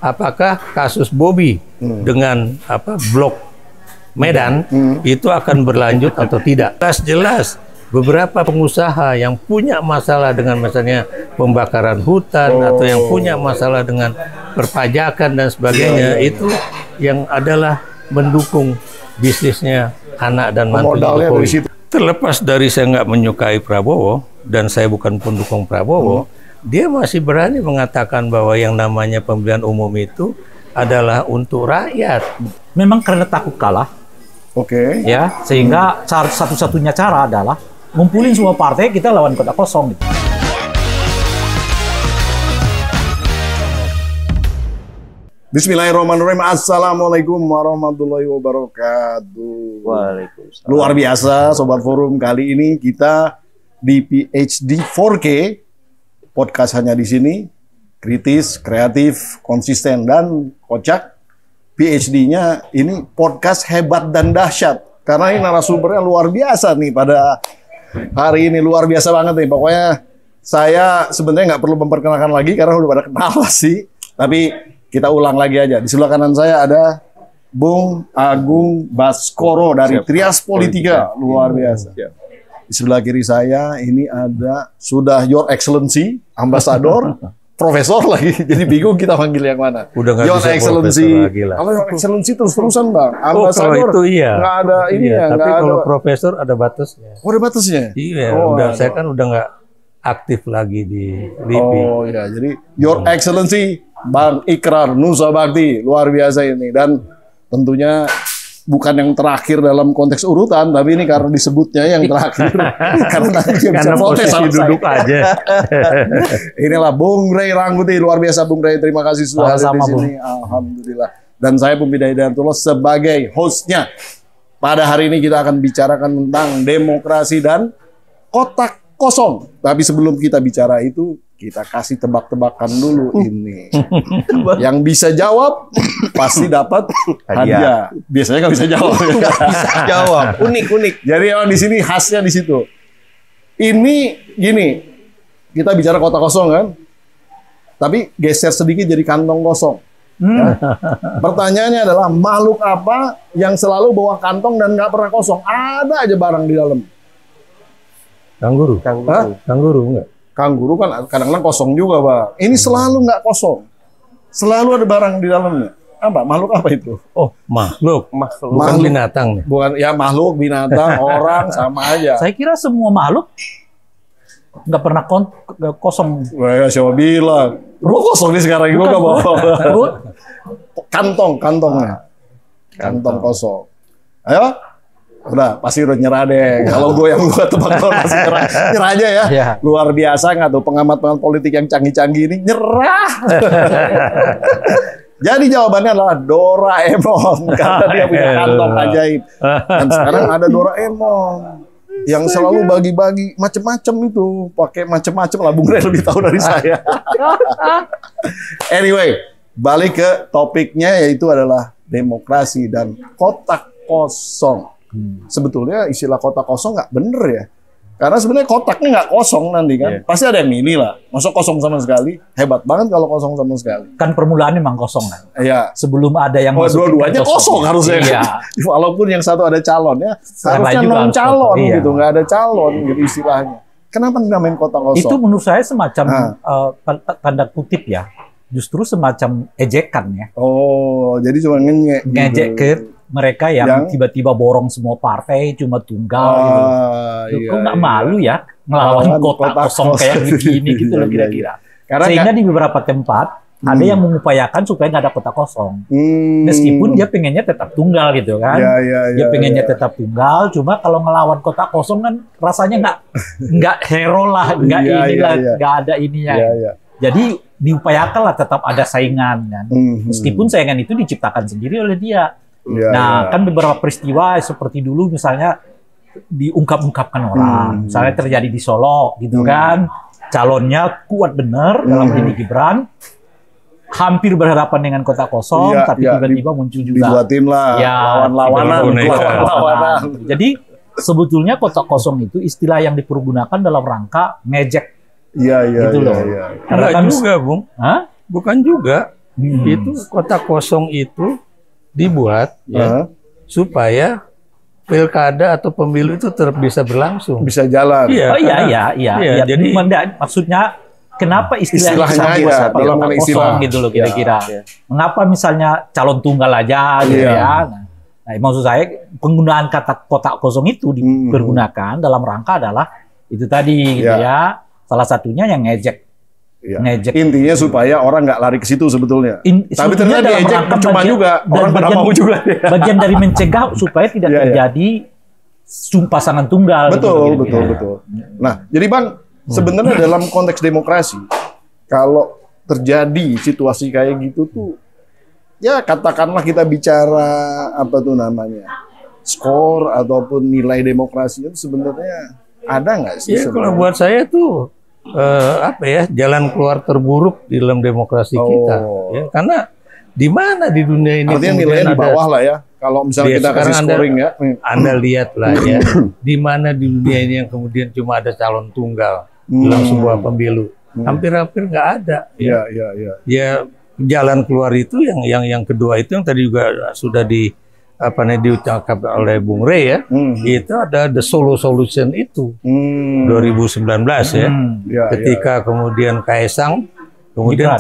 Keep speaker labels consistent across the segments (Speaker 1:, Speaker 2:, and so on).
Speaker 1: apakah kasus Bobi dengan blok Medan itu akan berlanjut atau tidak. Jelas beberapa pengusaha yang punya masalah dengan misalnya pembakaran hutan atau yang punya masalah dengan perpajakan dan sebagainya, itu yang adalah mendukung bisnisnya anak dan mantu Jokowi. Terlepas dari saya nggak menyukai Prabowo dan saya bukan pendukung Prabowo, dia masih berani mengatakan bahwa yang namanya pemilihan umum itu adalah untuk rakyat.
Speaker 2: Memang karena takut kalah.
Speaker 3: Oke.
Speaker 2: Ya, sehingga satu-satunya cara adalah ngumpulin semua partai, kita lawan kota kosong.
Speaker 3: Bismillahirrahmanirrahim. Assalamualaikum warahmatullahi wabarakatuh.
Speaker 2: Waalaikumsalam.
Speaker 3: Luar biasa Sobat Forum, kali ini kita di PhD 4K. Podcast hanya di sini, kritis, kreatif, konsisten, dan kocak. PhD-nya ini podcast hebat dan dahsyat. Karena ini narasumbernya luar biasa nih pada hari ini, luar biasa banget nih. Pokoknya saya sebenarnya nggak perlu memperkenalkan lagi karena udah pada kenal sih. Tapi kita ulang lagi aja. Di sebelah kanan saya ada Bung Agung Baskoro dari Trias Politika, luar biasa. Di sebelah kiri saya ini ada sudah Your Excellency, Ambasador, Profesor lagi. Jadi bingung kita panggil yang mana.
Speaker 1: Udah nggak
Speaker 3: Your
Speaker 1: bisa
Speaker 3: Excellency.
Speaker 1: lagi lah.
Speaker 3: Kalau Your Excellency terus-terusan Bang.
Speaker 1: kalau
Speaker 3: Ambasador
Speaker 1: itu iya.
Speaker 3: nggak ada ini
Speaker 1: iya,
Speaker 3: ya.
Speaker 1: Tapi
Speaker 3: nggak
Speaker 1: kalau
Speaker 3: ada.
Speaker 1: Profesor ada batasnya.
Speaker 3: Oh, ada batasnya?
Speaker 1: Iya,
Speaker 3: Oh,
Speaker 1: saya kan udah nggak aktif lagi di LIPI.
Speaker 3: Oh iya, jadi Your Excellency Bang Ikrar Nusa Bakti, luar biasa ini. Dan tentunya bukan yang terakhir dalam konteks urutan, tapi ini karena disebutnya yang terakhir. Karena nanti dia bisa protes sama
Speaker 1: duduk
Speaker 3: saya.
Speaker 1: aja.
Speaker 3: Inilah Bung Ray Rangkuti, luar biasa Bung Ray. Terima kasih sudah hadir di sini. Alhamdulillah. Dan saya Pembina Hidayatullah sebagai hostnya. Pada hari ini kita akan bicarakan tentang demokrasi dan kotak kosong. Tapi sebelum kita bicara itu, kita kasih tebak-tebakan dulu ini. Yang bisa jawab pasti dapat hadiah. Biasanya nggak bisa jawab.
Speaker 4: Bisa jawab. Unik.
Speaker 3: Jadi orang di sini khasnya di situ. Ini gini, kita bicara kotak kosong kan, tapi geser sedikit jadi kantong kosong. Ya. Pertanyaannya adalah makhluk apa yang selalu bawa kantong dan nggak pernah kosong? Ada aja barang di dalam.
Speaker 1: Kanguru. Kanguru enggak?
Speaker 3: Kanguru kan kadang-kadang kosong juga, Bang. Ini selalu nggak kosong. Selalu ada barang di dalamnya. Apa? Makhluk apa itu?
Speaker 1: Oh, makhluk. Bukan binatang nih.
Speaker 3: Bukan, ya makhluk, binatang, orang, sama aja.
Speaker 2: Saya kira semua makhluk nggak pernah kosong.
Speaker 3: Wah, siapa bilang? Lu kosong nih sekarang juga, Bang. Kantongnya. Kantong kosong. Ayo. Udah, pasti udah nyerah deh. Kalau gue yang gue tebak pasti nyerah aja ya. Luar biasa nggak tuh pengamat politik yang canggih-canggih ini nyerah. Jadi jawabannya adalah Doraemon karena dia punya kantong ajaib. Dan sekarang ada Doraemon yang selalu bagi-bagi macem-macem itu, pakai macem-macem lah. Bung Ray lebih tahu dari saya. Anyway, balik ke topiknya yaitu adalah demokrasi dan kotak kosong. Sebetulnya istilah kotak kosong nggak bener ya, karena sebenarnya kotaknya nggak kosong nanti kan, pasti ada yang milih lah. Masuk kosong sama sekali, hebat banget kalau kosong sama sekali.
Speaker 2: Kan permulaan memang kosong kan.
Speaker 3: Iya.
Speaker 2: Sebelum ada yang masuk.
Speaker 3: Dua-duanya kosong harusnya.
Speaker 2: Iya.
Speaker 3: Walaupun yang satu ada calonnya, harusnya non calon gitu, nggak ada calon gitu istilahnya. Kenapa dinamain kotak kosong?
Speaker 2: Itu menurut saya semacam tanda kutip ya, justru semacam ejekan ya.
Speaker 3: Oh, jadi cuma
Speaker 2: ngejek ke mereka yang tiba-tiba borong semua partai cuma tunggal gitu. Kok nggak malu ya ngelawan kotak kosong kayak begini gitu loh kira-kira. Sehingga di beberapa tempat ada yang mengupayakan supaya nggak ada kotak kosong. Meskipun dia pengennya tetap tunggal gitu kan. Dia pengennya tetap tunggal, cuma kalau ngelawan kotak kosong kan rasanya nggak hero lah, nggak inilah, nggak ada ininya. Jadi diupayakan lah tetap ada saingan kan. Meskipun saingan itu diciptakan sendiri oleh dia. Kan beberapa peristiwa seperti dulu misalnya diungkap-ungkapkan orang, misalnya terjadi di Solo gitu kan, calonnya kuat bener dalam ini Gibran, hampir berhadapan dengan kotak kosong, tapi tiba-tiba muncul juga
Speaker 3: dibuatin lah lawan-lawanan.
Speaker 2: Jadi sebetulnya kotak kosong itu istilah yang dipergunakan dalam rangka ngejek. Gitu loh.
Speaker 1: Karena kan juga, Bung.
Speaker 2: Hah?
Speaker 1: Bukan juga. itu kota kosong itu dibuat ya, supaya pilkada atau pemilu itu tetap bisa berlangsung,
Speaker 3: bisa jalan.
Speaker 2: Iya, iya. Jadi maksudnya kenapa istilahnya
Speaker 3: ya, dalam
Speaker 2: kosong gitu loh kira-kira. Mengapa misalnya calon tunggal aja gitu ya. Nah, maksud saya penggunaan kata kotak kosong itu dipergunakan dalam rangka adalah itu tadi gitu ya. Salah satunya yang ngejek.
Speaker 3: Intinya supaya orang nggak lari ke situ sebetulnya. Tapi ternyata diejek cuma juga orang pada mau juga.
Speaker 2: Bagian dari mencegah supaya tidak terjadi pasangan tunggal.
Speaker 3: Betul. Nah, jadi Bang, sebenarnya dalam konteks demokrasi, kalau terjadi situasi kayak gitu tuh, ya katakanlah kita bicara apa tuh namanya, skor ataupun nilai demokrasi itu sebenarnya ada nggak sih?
Speaker 1: Ya, kalau buat saya tuh jalan keluar terburuk di dalam demokrasi kita, ya, karena di mana di dunia ini
Speaker 3: artinya nilainya di bawah lah ya. Kalau misalnya kita kasih scoring
Speaker 1: Anda lihat lah ya, di mana di dunia ini yang kemudian cuma ada calon tunggal dalam sebuah pemilu, hampir-hampir nggak ada. Ya, jalan keluar itu yang kedua itu yang tadi juga sudah diucapkan oleh Bung Rey ya, itu ada the solo solution itu 2019 ya, ketika kemudian Kaesang kemudian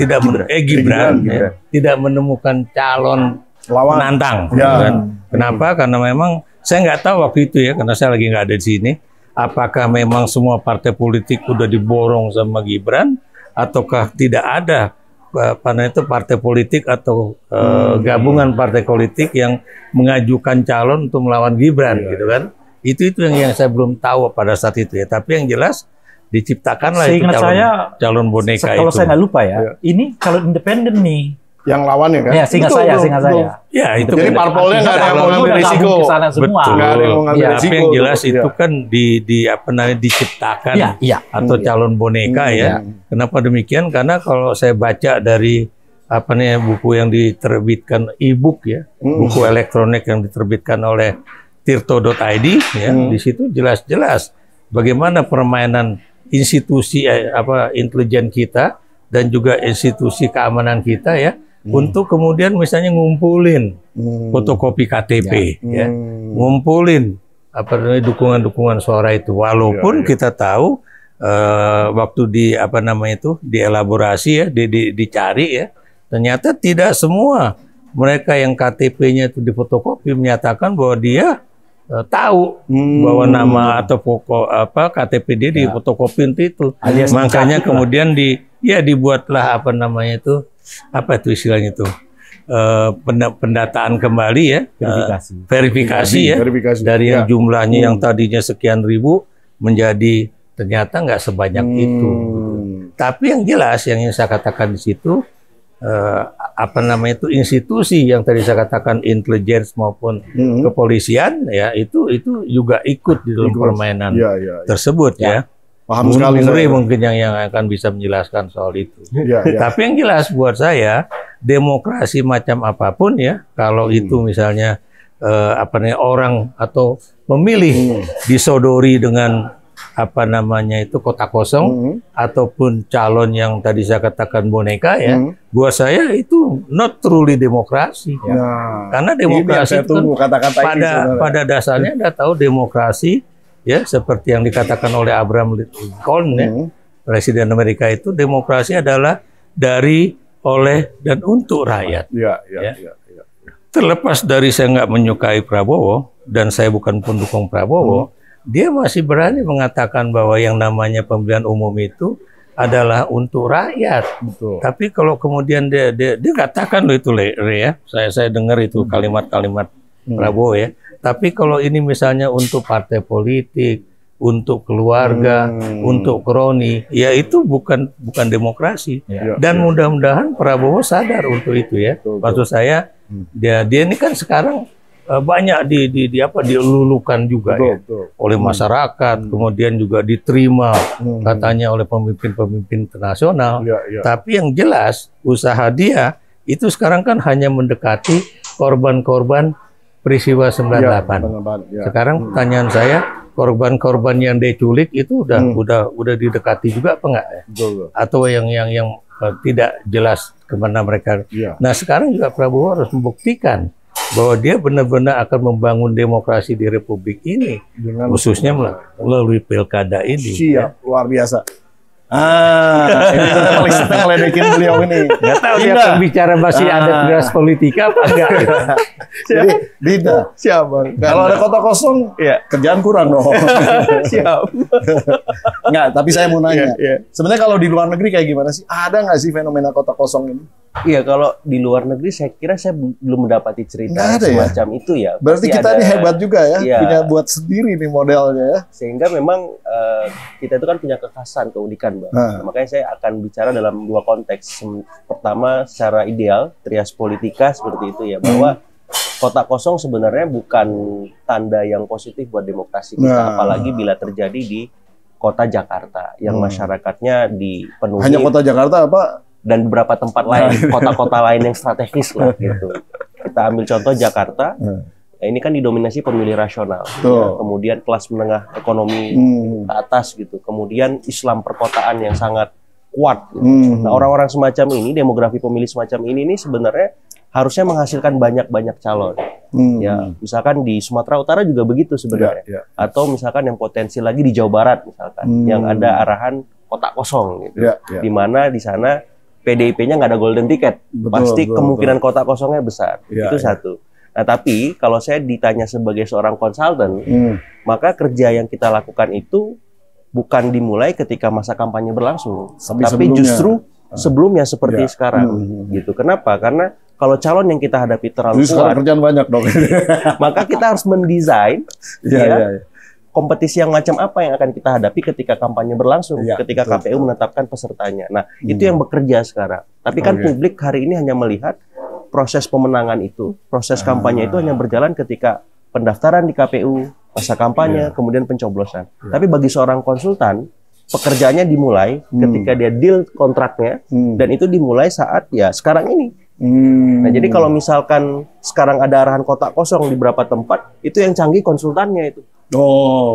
Speaker 1: Gibran tidak menemukan calon penantang. Kan? Kenapa? Karena memang saya nggak tahu waktu itu ya, karena saya lagi nggak ada di sini. Apakah memang semua partai politik udah diborong sama Gibran, ataukah tidak ada partai politik atau gabungan partai politik yang mengajukan calon untuk melawan Gibran, gitu kan? Itu yang saya belum tahu pada saat itu ya. Tapi yang jelas diciptakanlah itu calon boneka
Speaker 2: kalau
Speaker 1: itu.
Speaker 2: saya nggak lupa ya, ini calon independen nih.
Speaker 3: Yang lawan ya kan?
Speaker 2: Ya, seingat saya.
Speaker 1: Ya, itu
Speaker 3: jadi parpolnya nggak ada yang mau ngambil risiko.
Speaker 1: Betul.
Speaker 3: Nggak ada yang mau ngambil risiko.
Speaker 1: Tapi yang jelas itu kan diciptakan atau calon boneka ya. Kenapa demikian? Karena kalau saya baca dari buku yang diterbitkan e-book ya, buku elektronik yang diterbitkan oleh tirto.id ya, di situ jelas-jelas bagaimana permainan institusi intelijen kita dan juga institusi keamanan kita ya. Untuk kemudian misalnya ngumpulin fotokopi KTP, ya, ngumpulin dukungan-dukungan suara itu, walaupun kita tahu waktu dielaborasi ya, dicari ya, ternyata tidak semua mereka yang KTP-nya itu difotokopi menyatakan bahwa dia tahu bahwa nama atau KTP dia difotokopi itu. Makanya kemudian dibuatlah apa itu istilahnya itu pendataan kembali ya, verifikasi ya, dari yang jumlahnya yang tadinya sekian ribu menjadi ternyata nggak sebanyak itu. Tapi yang jelas yang saya katakan di situ institusi yang tadi saya katakan intelijen maupun kepolisian ya itu juga ikut di dalam permainan tersebut ya.
Speaker 3: Paham sekali.
Speaker 1: Mungkin yang akan bisa menjelaskan soal itu. Tapi yang jelas buat saya, demokrasi macam apapun ya, kalau itu misalnya orang atau pemilih disodori dengan kotak kosong ataupun calon yang tadi saya katakan boneka ya, buat saya itu not truly demokrasi. Karena demokrasi itu pada dasarnya Anda tahu demokrasi ya, seperti yang dikatakan oleh Abraham Lincoln ya, Presiden Amerika itu, demokrasi adalah dari, oleh, dan untuk rakyat. Terlepas dari saya nggak menyukai Prabowo, dan saya bukan pendukung Prabowo, dia masih berani mengatakan bahwa yang namanya pemilihan umum itu adalah untuk rakyat. Tapi kalau kemudian dia katakan loh itu ya, saya dengar itu kalimat-kalimat Prabowo ya. Tapi kalau ini misalnya untuk partai politik, untuk keluarga, untuk kroni, ya itu bukan demokrasi. Dan mudah-mudahan Prabowo sadar untuk itu ya. Maksud saya, dia ini kan sekarang banyak dilulukan juga oleh masyarakat, kemudian juga diterima katanya oleh pemimpin-pemimpin internasional. Tapi yang jelas usaha dia itu sekarang kan hanya mendekati korban-korban peristiwa 98. Sekarang pertanyaan saya, korban-korban yang diculik itu udah didekati juga apa enggak ya? Atau yang tidak jelas kemana mereka. Nah sekarang juga Prabowo harus membuktikan bahwa dia benar-benar akan membangun demokrasi di Republik ini, khususnya melalui pilkada ini.
Speaker 3: Siap, luar biasa. Ini kita paling senang ngeledekin beliau ini.
Speaker 1: Nggak tahu dia akan bicara masih ada teras politika apa enggak.
Speaker 3: Jadi Dinda, siap. Kalau ada kota kosong, kerjaan kurang dong.
Speaker 4: Siap.
Speaker 3: Enggak, tapi saya mau nanya. Sebenarnya kalau di luar negeri kayak gimana sih? Ada nggak sih fenomena kota kosong ini?
Speaker 4: Iya, kalau di luar negeri saya kira saya belum mendapati cerita semacam itu ya.
Speaker 3: Berarti kita ini hebat juga ya, punya buat sendiri nih modelnya ya.
Speaker 4: Sehingga memang kita itu kan punya kekhasan, keunikan, Bang. Makanya saya akan bicara dalam dua konteks. Pertama, secara ideal, trias politika seperti itu ya, bahwa kota kosong sebenarnya bukan tanda yang positif buat demokrasi kita, apalagi bila terjadi di kota Jakarta yang masyarakatnya dipenuhi.
Speaker 3: Hanya kota Jakarta apa?
Speaker 4: Dan beberapa tempat lain, kota-kota lain yang strategis lah gitu. Kita ambil contoh Jakarta, ini kan didominasi pemilih rasional, ya. Kemudian kelas menengah ekonomi ke atas gitu, kemudian Islam perkotaan yang sangat kuat. Gitu. Nah orang-orang semacam ini, demografi pemilih semacam ini sebenarnya harusnya menghasilkan banyak-banyak calon. Ya, misalkan di Sumatera Utara juga begitu sebenarnya, atau misalkan yang potensi lagi di Jawa Barat misalkan, yang ada arahan kota kosong gitu, di mana di sana PDIP-nya nggak ada golden ticket, pasti kemungkinan kota kosongnya besar. Itu satu. Nah, tapi kalau saya ditanya sebagai seorang konsultan, maka kerja yang kita lakukan itu bukan dimulai ketika masa kampanye berlangsung, tapi justru sebelumnya seperti sekarang. Gitu. Kenapa? Karena kalau calon yang kita hadapi terlalu kuat,
Speaker 3: kerjaan banyak dong.
Speaker 4: maka kita harus mendesain kompetisi yang macam apa yang akan kita hadapi ketika kampanye berlangsung, ketika KPU menetapkan pesertanya. Nah, itu yang bekerja sekarang. Tapi kan publik hari ini hanya melihat proses pemenangan itu, proses kampanye itu hanya berjalan ketika pendaftaran di KPU, masa kampanye, kemudian pencoblosan. Tapi bagi seorang konsultan, pekerjaannya dimulai ketika dia deal kontraknya, dan itu dimulai saat ya sekarang ini. Nah, jadi kalau misalkan sekarang ada arahan kota kosong di beberapa tempat, itu yang canggih konsultannya itu.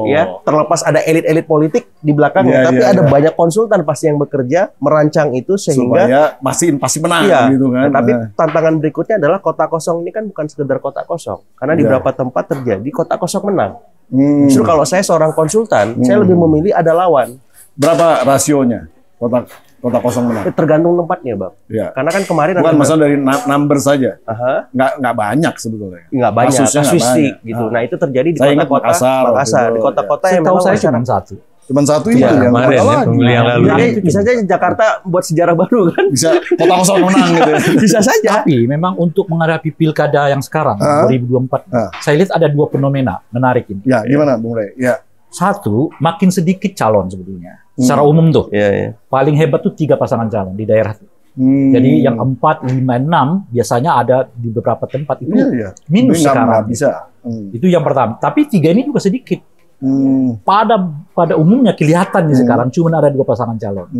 Speaker 4: Ya, terlepas ada elit-elit politik di belakangnya, tapi ada banyak konsultan pasti yang bekerja merancang itu sehingga
Speaker 3: pasti menang gitu kan.
Speaker 4: Tapi tantangan berikutnya adalah kota kosong ini kan bukan sekedar kota kosong, karena di beberapa tempat terjadi kota kosong menang. Justru kalau saya seorang konsultan, saya lebih memilih ada lawan.
Speaker 3: Berapa rasionya kota kosong menang?
Speaker 4: Tergantung tempatnya, Bang. Karena kan kemarin
Speaker 3: bukan masalah dari number saja. Nggak banyak sebetulnya.
Speaker 4: Nggak banyak, kasusik gitu. Nah, itu terjadi di kota-kota Makassar, di kota-kota yang memang
Speaker 2: saya cuma satu.
Speaker 3: Cuma satu itu yang
Speaker 1: kemarin yang lalu.
Speaker 4: Bisa saja Jakarta buat sejarah baru kan?
Speaker 3: Bisa kota kosong menang gitu.
Speaker 4: Bisa saja.
Speaker 2: Tapi memang untuk menghadapi pilkada yang sekarang 2024, saya lihat ada dua fenomena menarik ini.
Speaker 3: Ya, gimana, Bung Rey? Ya.
Speaker 2: Satu, makin sedikit calon sebetulnya. Secara umum tuh. Paling hebat tuh 3 pasangan calon di daerah tuh. Jadi yang 4, 5, 6 biasanya ada di beberapa tempat itu minus sekarang.
Speaker 3: Bisa.
Speaker 2: Itu yang pertama. Tapi 3 ini juga sedikit. Pada umumnya kelihatan nih sekarang cuma ada 2 pasangan calon.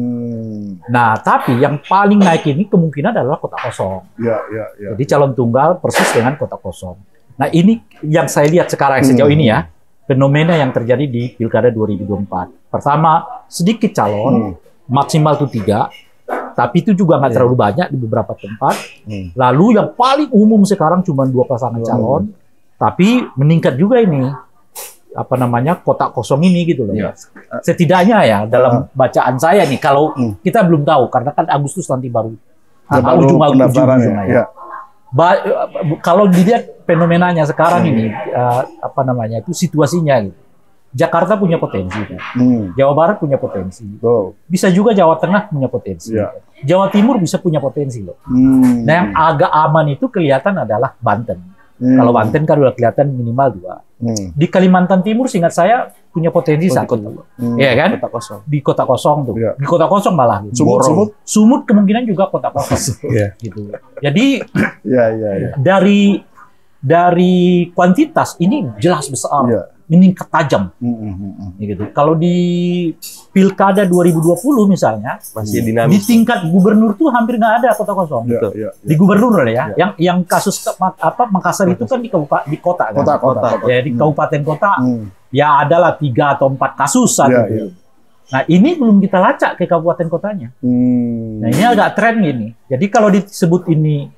Speaker 2: Nah, tapi yang paling naik ini kemungkinan adalah kota kosong. Jadi calon tunggal persis dengan kota kosong. Nah, ini yang saya lihat sekarang sejauh ini ya. Fenomena yang terjadi di Pilkada 2024. Pertama, sedikit calon, maksimal itu 3, tapi itu juga nggak terlalu banyak di beberapa tempat. Lalu yang paling umum sekarang cuma 2 pasangan calon, tapi meningkat juga ini, kota kosong ini gitu loh. Setidaknya ya, dalam bacaan saya nih, kalau kita belum tahu, karena kan Agustus nanti baru ujung-ujungnya ya. Kalau dilihat fenomenanya sekarang ini, itu situasinya gitu. Jakarta punya potensi, kan? Jawa Barat punya potensi, bisa juga Jawa Tengah punya potensi, Jawa Timur bisa punya potensi loh. Nah, yang agak aman itu kelihatan adalah Banten. Kalau Banten kan udah kelihatan minimal 2. Di Kalimantan Timur, seingat saya punya potensi 1, ya kan? Kota kosong. Di kota kosong tuh, di kota kosong malah. Gitu. Sumut kemungkinan juga kota kosong, gitu. Jadi dari kuantitas ini jelas besar, meningkat tajam. Gitu. Kalau di Pilkada 2020 misalnya,
Speaker 4: masih dinamis.
Speaker 2: Di tingkat gubernur tuh hampir nggak ada kota kosong. Di gubernur ya. Yang kasus Makassar itu kan di kota kan.
Speaker 3: Kota.
Speaker 2: Ya, di kabupaten kota ya adalah 3 atau 4 kasus gitu. Nah ini belum kita lacak ke kabupaten kotanya. Nah ini agak tren gini. Jadi kalau disebut ini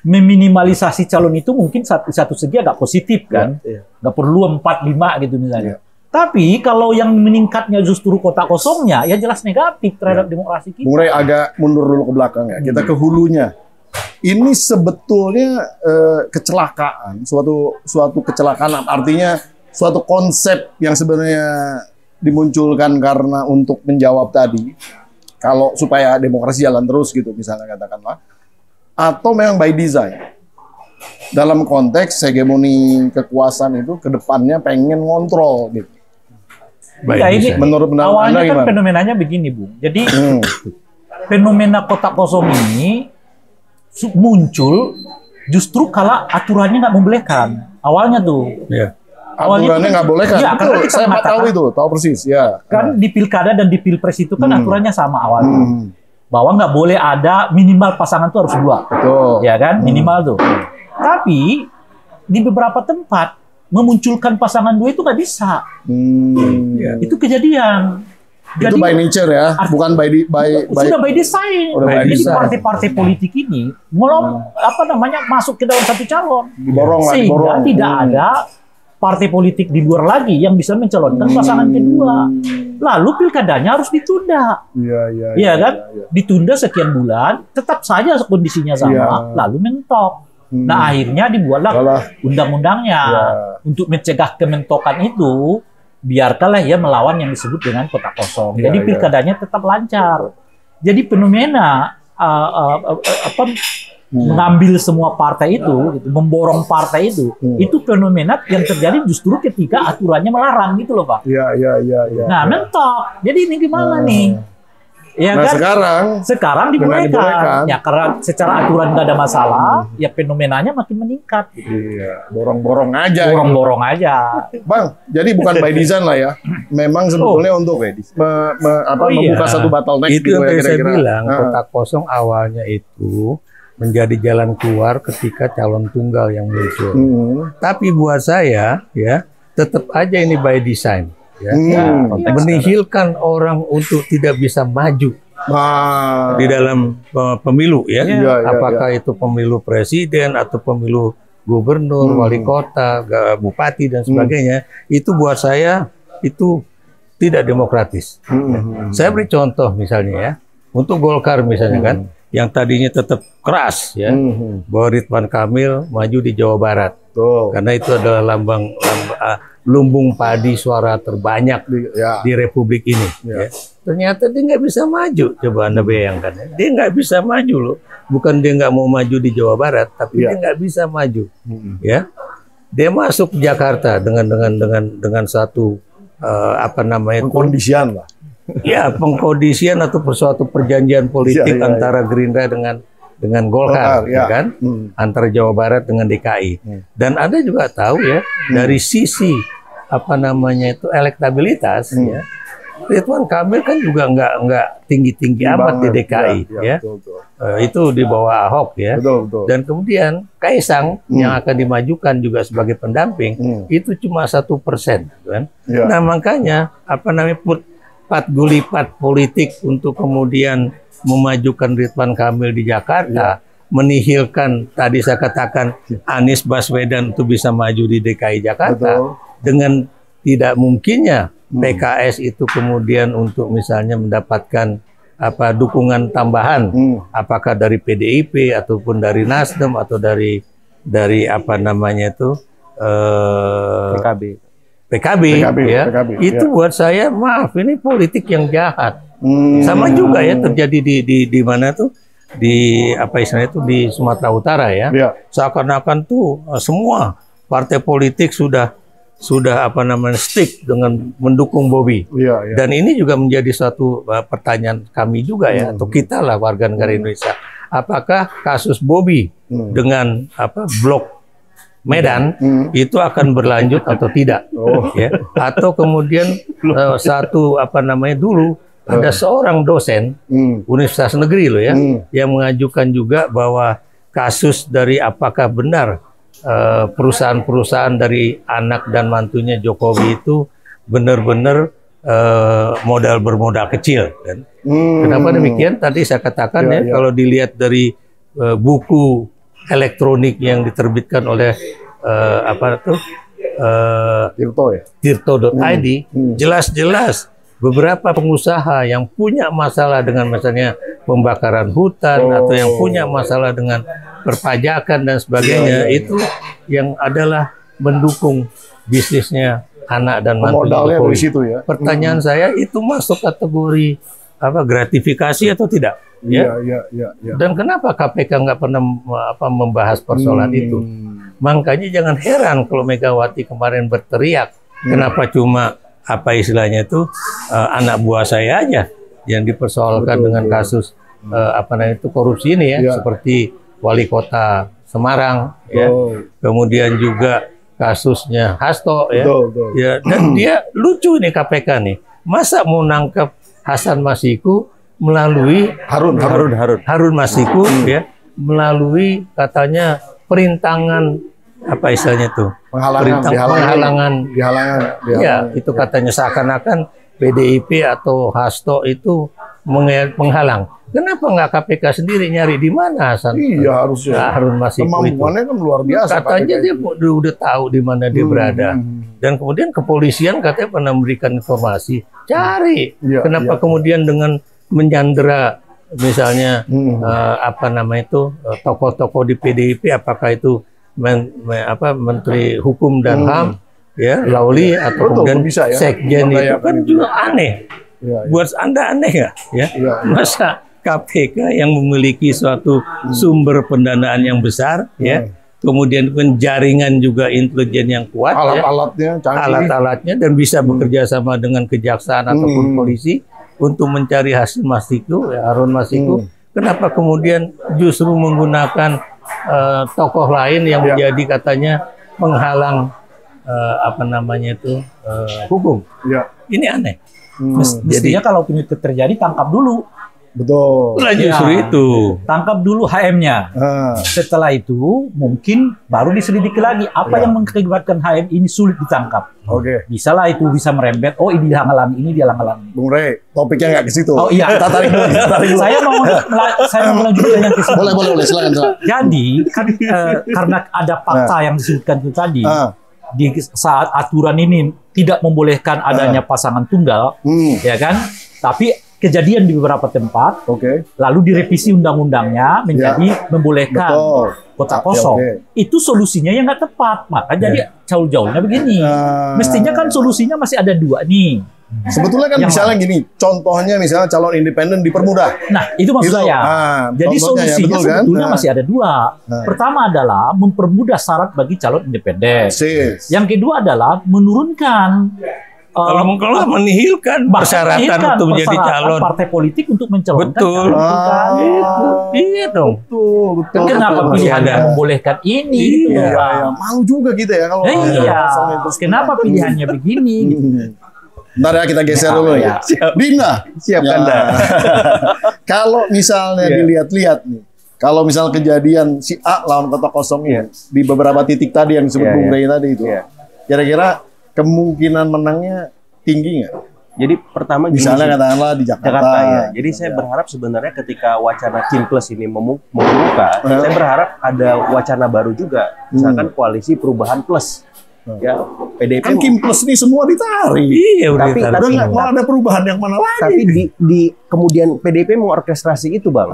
Speaker 2: meminimalisasi calon itu mungkin satu segi agak positif kan. Nggak perlu 4-5 gitu misalnya. Tapi kalau yang meningkatnya justru kota kosongnya, ya jelas negatif terhadap demokrasi kita.
Speaker 3: Bung Rey agak mundur dulu ke belakang ya. Kita ke hulunya. Ini sebetulnya kecelakaan, suatu kecelakaan, artinya suatu konsep yang sebenarnya dimunculkan karena untuk menjawab tadi, kalau supaya demokrasi jalan terus gitu misalnya katakanlah, atau memang by design dalam konteks hegemoni kekuasaan itu kedepannya pengen ngontrol gitu.
Speaker 2: Ya, ini
Speaker 3: menurut
Speaker 2: awalnya
Speaker 3: Anda
Speaker 2: kan
Speaker 3: gimana?
Speaker 2: fenomenanya begini, Bung. Jadi fenomena kota kosong ini muncul justru kalau aturannya nggak membolehkan. Awalnya tuh.
Speaker 1: Ya.
Speaker 3: Aturannya nggak boleh kan?
Speaker 2: Ya, karena kita
Speaker 3: saya tahu itu, tahu persis. Ya.
Speaker 2: Kan di pilkada dan di pilpres itu kan aturannya sama awalnya. Bahwa nggak boleh ada minimal pasangan itu harus 2.
Speaker 3: Betul.
Speaker 2: Ya kan? Minimal tuh. Tapi di beberapa tempat memunculkan pasangan 2 itu nggak bisa. Itu kejadian.
Speaker 3: Itu
Speaker 2: Jadi,
Speaker 3: by nature ya, bukan by
Speaker 2: sudah by design. Jadi partai-partai politik ini masuk ke dalam satu calon.
Speaker 3: Diborong lah,
Speaker 2: Sehingga
Speaker 3: diborong.
Speaker 2: tidak ada partai politik di luar lagi yang bisa mencalonkan pasangan kedua. Lalu pilkadanya harus ditunda. Iya kan? Ditunda sekian bulan, tetap saja kondisinya sama, lalu mentok. Nah, akhirnya dibuatlah undang-undangnya untuk mencegah kementokan itu. Biarkanlah ya melawan yang disebut dengan kota kosong. Jadi pilkadanya tetap lancar. Jadi fenomena mengambil semua partai itu, gitu, memborong partai itu fenomena yang terjadi justru ketika aturannya melarang gitu loh Pak. Nah mentok. Jadi ini gimana nih? Ya
Speaker 3: nah
Speaker 2: kan? Sekarang dibolehkan. Ya karena secara aturan nggak ada masalah, ya fenomenanya makin meningkat. Gitu.
Speaker 3: Iya, borong-borong aja.
Speaker 2: Borong-borong aja.
Speaker 3: Bang, jadi bukan by design lah ya. Memang sebetulnya untuk membuka satu bottleneck
Speaker 1: itu
Speaker 3: gitu
Speaker 1: yang
Speaker 3: ya,
Speaker 1: saya
Speaker 3: kira-kira.
Speaker 1: bilang, kota kosong awalnya itu menjadi jalan keluar ketika calon tunggal yang muncul. Tapi buat saya ya tetap aja ini by design. Ya, menihilkan orang untuk tidak bisa maju di dalam pemilu ya, apakah itu pemilu presiden atau pemilu gubernur, wali kota, bupati dan sebagainya, itu buat saya itu tidak demokratis. Saya beri contoh misalnya ya, untuk Golkar misalnya kan, yang tadinya tetap keras ya, bahwa Ridwan Kamil maju di Jawa Barat, karena itu adalah lambang lumbung padi suara terbanyak di Republik ini. Ya. Ternyata dia nggak bisa maju. Coba Anda bayangkan, ya. Dia nggak bisa maju loh. Bukan dia nggak mau maju di Jawa Barat, tapi dia nggak bisa maju. Ya, dia masuk Jakarta dengan satu
Speaker 3: pengkondisian lah.
Speaker 1: Ya, pengkondisian atau suatu perjanjian politik antara Gerindra dengan Golkar, ya kan? Antara Jawa Barat dengan DKI. Dan Anda juga tahu ya, dari sisi elektabilitas ya, Ridwan Kamil kan juga nggak tinggi-tinggi amat di DKI ya. Itu di bawah Ahok ya. Dan kemudian Kaisang yang akan dimajukan juga sebagai pendamping itu cuma 1% kan. Nah makanya pat gulipat politik untuk kemudian memajukan Ridwan Kamil di Jakarta, menihilkan tadi saya katakan Anies Baswedan itu bisa maju di DKI Jakarta, dengan tidak mungkinnya PKS itu kemudian untuk misalnya mendapatkan dukungan tambahan, apakah dari PDIP ataupun dari Nasdem atau dari PKB ya. Itu buat saya, maaf, ini politik yang jahat. Sama juga ya terjadi di mana tuh, di di Sumatera Utara ya. Seakan-akan tuh semua partai politik sudah stick dengan mendukung Bobi. Dan ini juga menjadi suatu pertanyaan kami juga ya, atau kita lah warga negara Indonesia. Apakah kasus Bobi dengan blok Medan itu akan berlanjut atau tidak? Ya. Atau kemudian dulu ada seorang dosen Universitas Negeri loh ya, yang mengajukan juga bahwa kasus dari apakah benar perusahaan-perusahaan dari anak dan mantunya Jokowi itu benar-benar modal bermodal kecil kan. Kenapa demikian? Tadi saya katakan kalau dilihat dari buku elektronik yang diterbitkan oleh Tirto.id, jelas-jelas beberapa pengusaha yang punya masalah dengan misalnya pembakaran hutan atau yang punya masalah dengan perpajakan dan sebagainya, itu yang adalah mendukung bisnisnya anak dan mantu Jokowi.
Speaker 3: Situ, ya.
Speaker 1: Pertanyaan saya, itu masuk kategori gratifikasi atau tidak? Ya. Dan kenapa KPK nggak pernah membahas persoalan itu? Makanya jangan heran kalau Megawati kemarin berteriak, kenapa cuma istilahnya itu anak buah saya aja yang dipersoalkan dengan kasus korupsi ini ya, seperti wali kota Semarang, ya. Kemudian juga kasusnya Hasto, ya. Ya, dan dia lucu nih KPK nih. Masa mau nangkap Hasan Masiku melalui Harun Masiku, ya, melalui katanya perintangan istilahnya tuh? Penghalangan. Ya, itu katanya seakan-akan PDIP atau Hasto itu menghalang. Kenapa nggak KPK sendiri nyari di mana Hasan?
Speaker 3: Iya, harusnya.
Speaker 1: Harun Masiku itu.
Speaker 3: Kemampuannya kan luar biasa.
Speaker 1: Katanya dia udah tahu di mana dia berada. Dan kemudian kepolisian katanya pernah memberikan informasi. Cari. Kenapa kemudian dengan menyandera misalnya tokoh-tokoh di PDIP, apakah itu Menteri Hukum dan HAM, ya, Lauli atau kemudian Sekjen, itu kan juga aneh. Buat Anda aneh nggak? Ya? Masa KPK yang memiliki suatu sumber pendanaan yang besar, ya, kemudian jaringan juga intelijen yang kuat, alat-alatnya, dan bisa bekerja sama dengan kejaksaan ataupun polisi untuk mencari hasil Masiku, ya, Harun Masiku. Kenapa kemudian justru menggunakan tokoh lain yang menjadi katanya penghalang hukum? Ini aneh.
Speaker 2: Mestinya kalau itu terjadi, tangkap dulu.
Speaker 3: Betul.
Speaker 1: Justru itu.
Speaker 2: Tangkap dulu HM-nya. Setelah itu mungkin baru diselidiki lagi apa yang mengakibatkan HM ini sulit ditangkap. Bisa lah itu bisa merembet. Oh, ini dihalang ini, dia halang.
Speaker 3: Bung Rey, topiknya nggak ke situ.
Speaker 2: Oh iya.
Speaker 3: Kita tarik dulu.
Speaker 2: Saya mau melanjutkan yang ke situ.
Speaker 3: Boleh, silakan.
Speaker 2: Jadi kan karena ada fakta yang disebutkan itu tadi. Di saat aturan ini tidak membolehkan adanya pasangan tunggal, ya kan? Tapi kejadian di beberapa tempat, lalu direvisi undang-undangnya menjadi membolehkan kota kosong. Itu solusinya yang nggak tepat, maka jadi jauh-jauhnya begini. Mestinya kan solusinya masih ada dua nih.
Speaker 3: Sebetulnya kan misalnya gini, contohnya misalnya calon independen dipermudah.
Speaker 2: Nah, itu maksud saya. Jadi solusinya sebetulnya masih ada dua. Pertama adalah mempermudah syarat bagi calon independen. Yang kedua adalah menurunkan
Speaker 1: kalau menihilkan persyaratan untuk menjadi calon
Speaker 2: partai politik untuk mencalonkan.
Speaker 1: Betul. Iya dong.
Speaker 3: Betul.
Speaker 2: Kenapa pilihannya membolehkan ini?
Speaker 3: Malu juga kita ya kalau.
Speaker 2: Kenapa pilihannya begini?
Speaker 3: Ntar ya kita geser dulu ya. Dina,
Speaker 4: siapkan dah.
Speaker 3: Kalau misalnya dilihat-lihat nih, kalau misal kejadian si A lawan kota kosong ini di beberapa titik tadi yang disebut Bung Rey tadi itu, kira-kira kemungkinan menangnya tinggi nggak?
Speaker 4: Jadi pertama
Speaker 3: misalnya katakanlah di Jakarta
Speaker 4: ya. Jadi saya berharap sebenarnya ketika wacana Cimples ini membuka, saya berharap ada wacana baru juga, misalkan koalisi perubahan plus. Ya, PDIP
Speaker 3: kan Cimples ini semua ditarik.
Speaker 1: Iya,
Speaker 3: tapi nggak ada perubahan yang mana lagi.
Speaker 4: Tapi kemudian PDIP mengorkestrasi itu, Bang.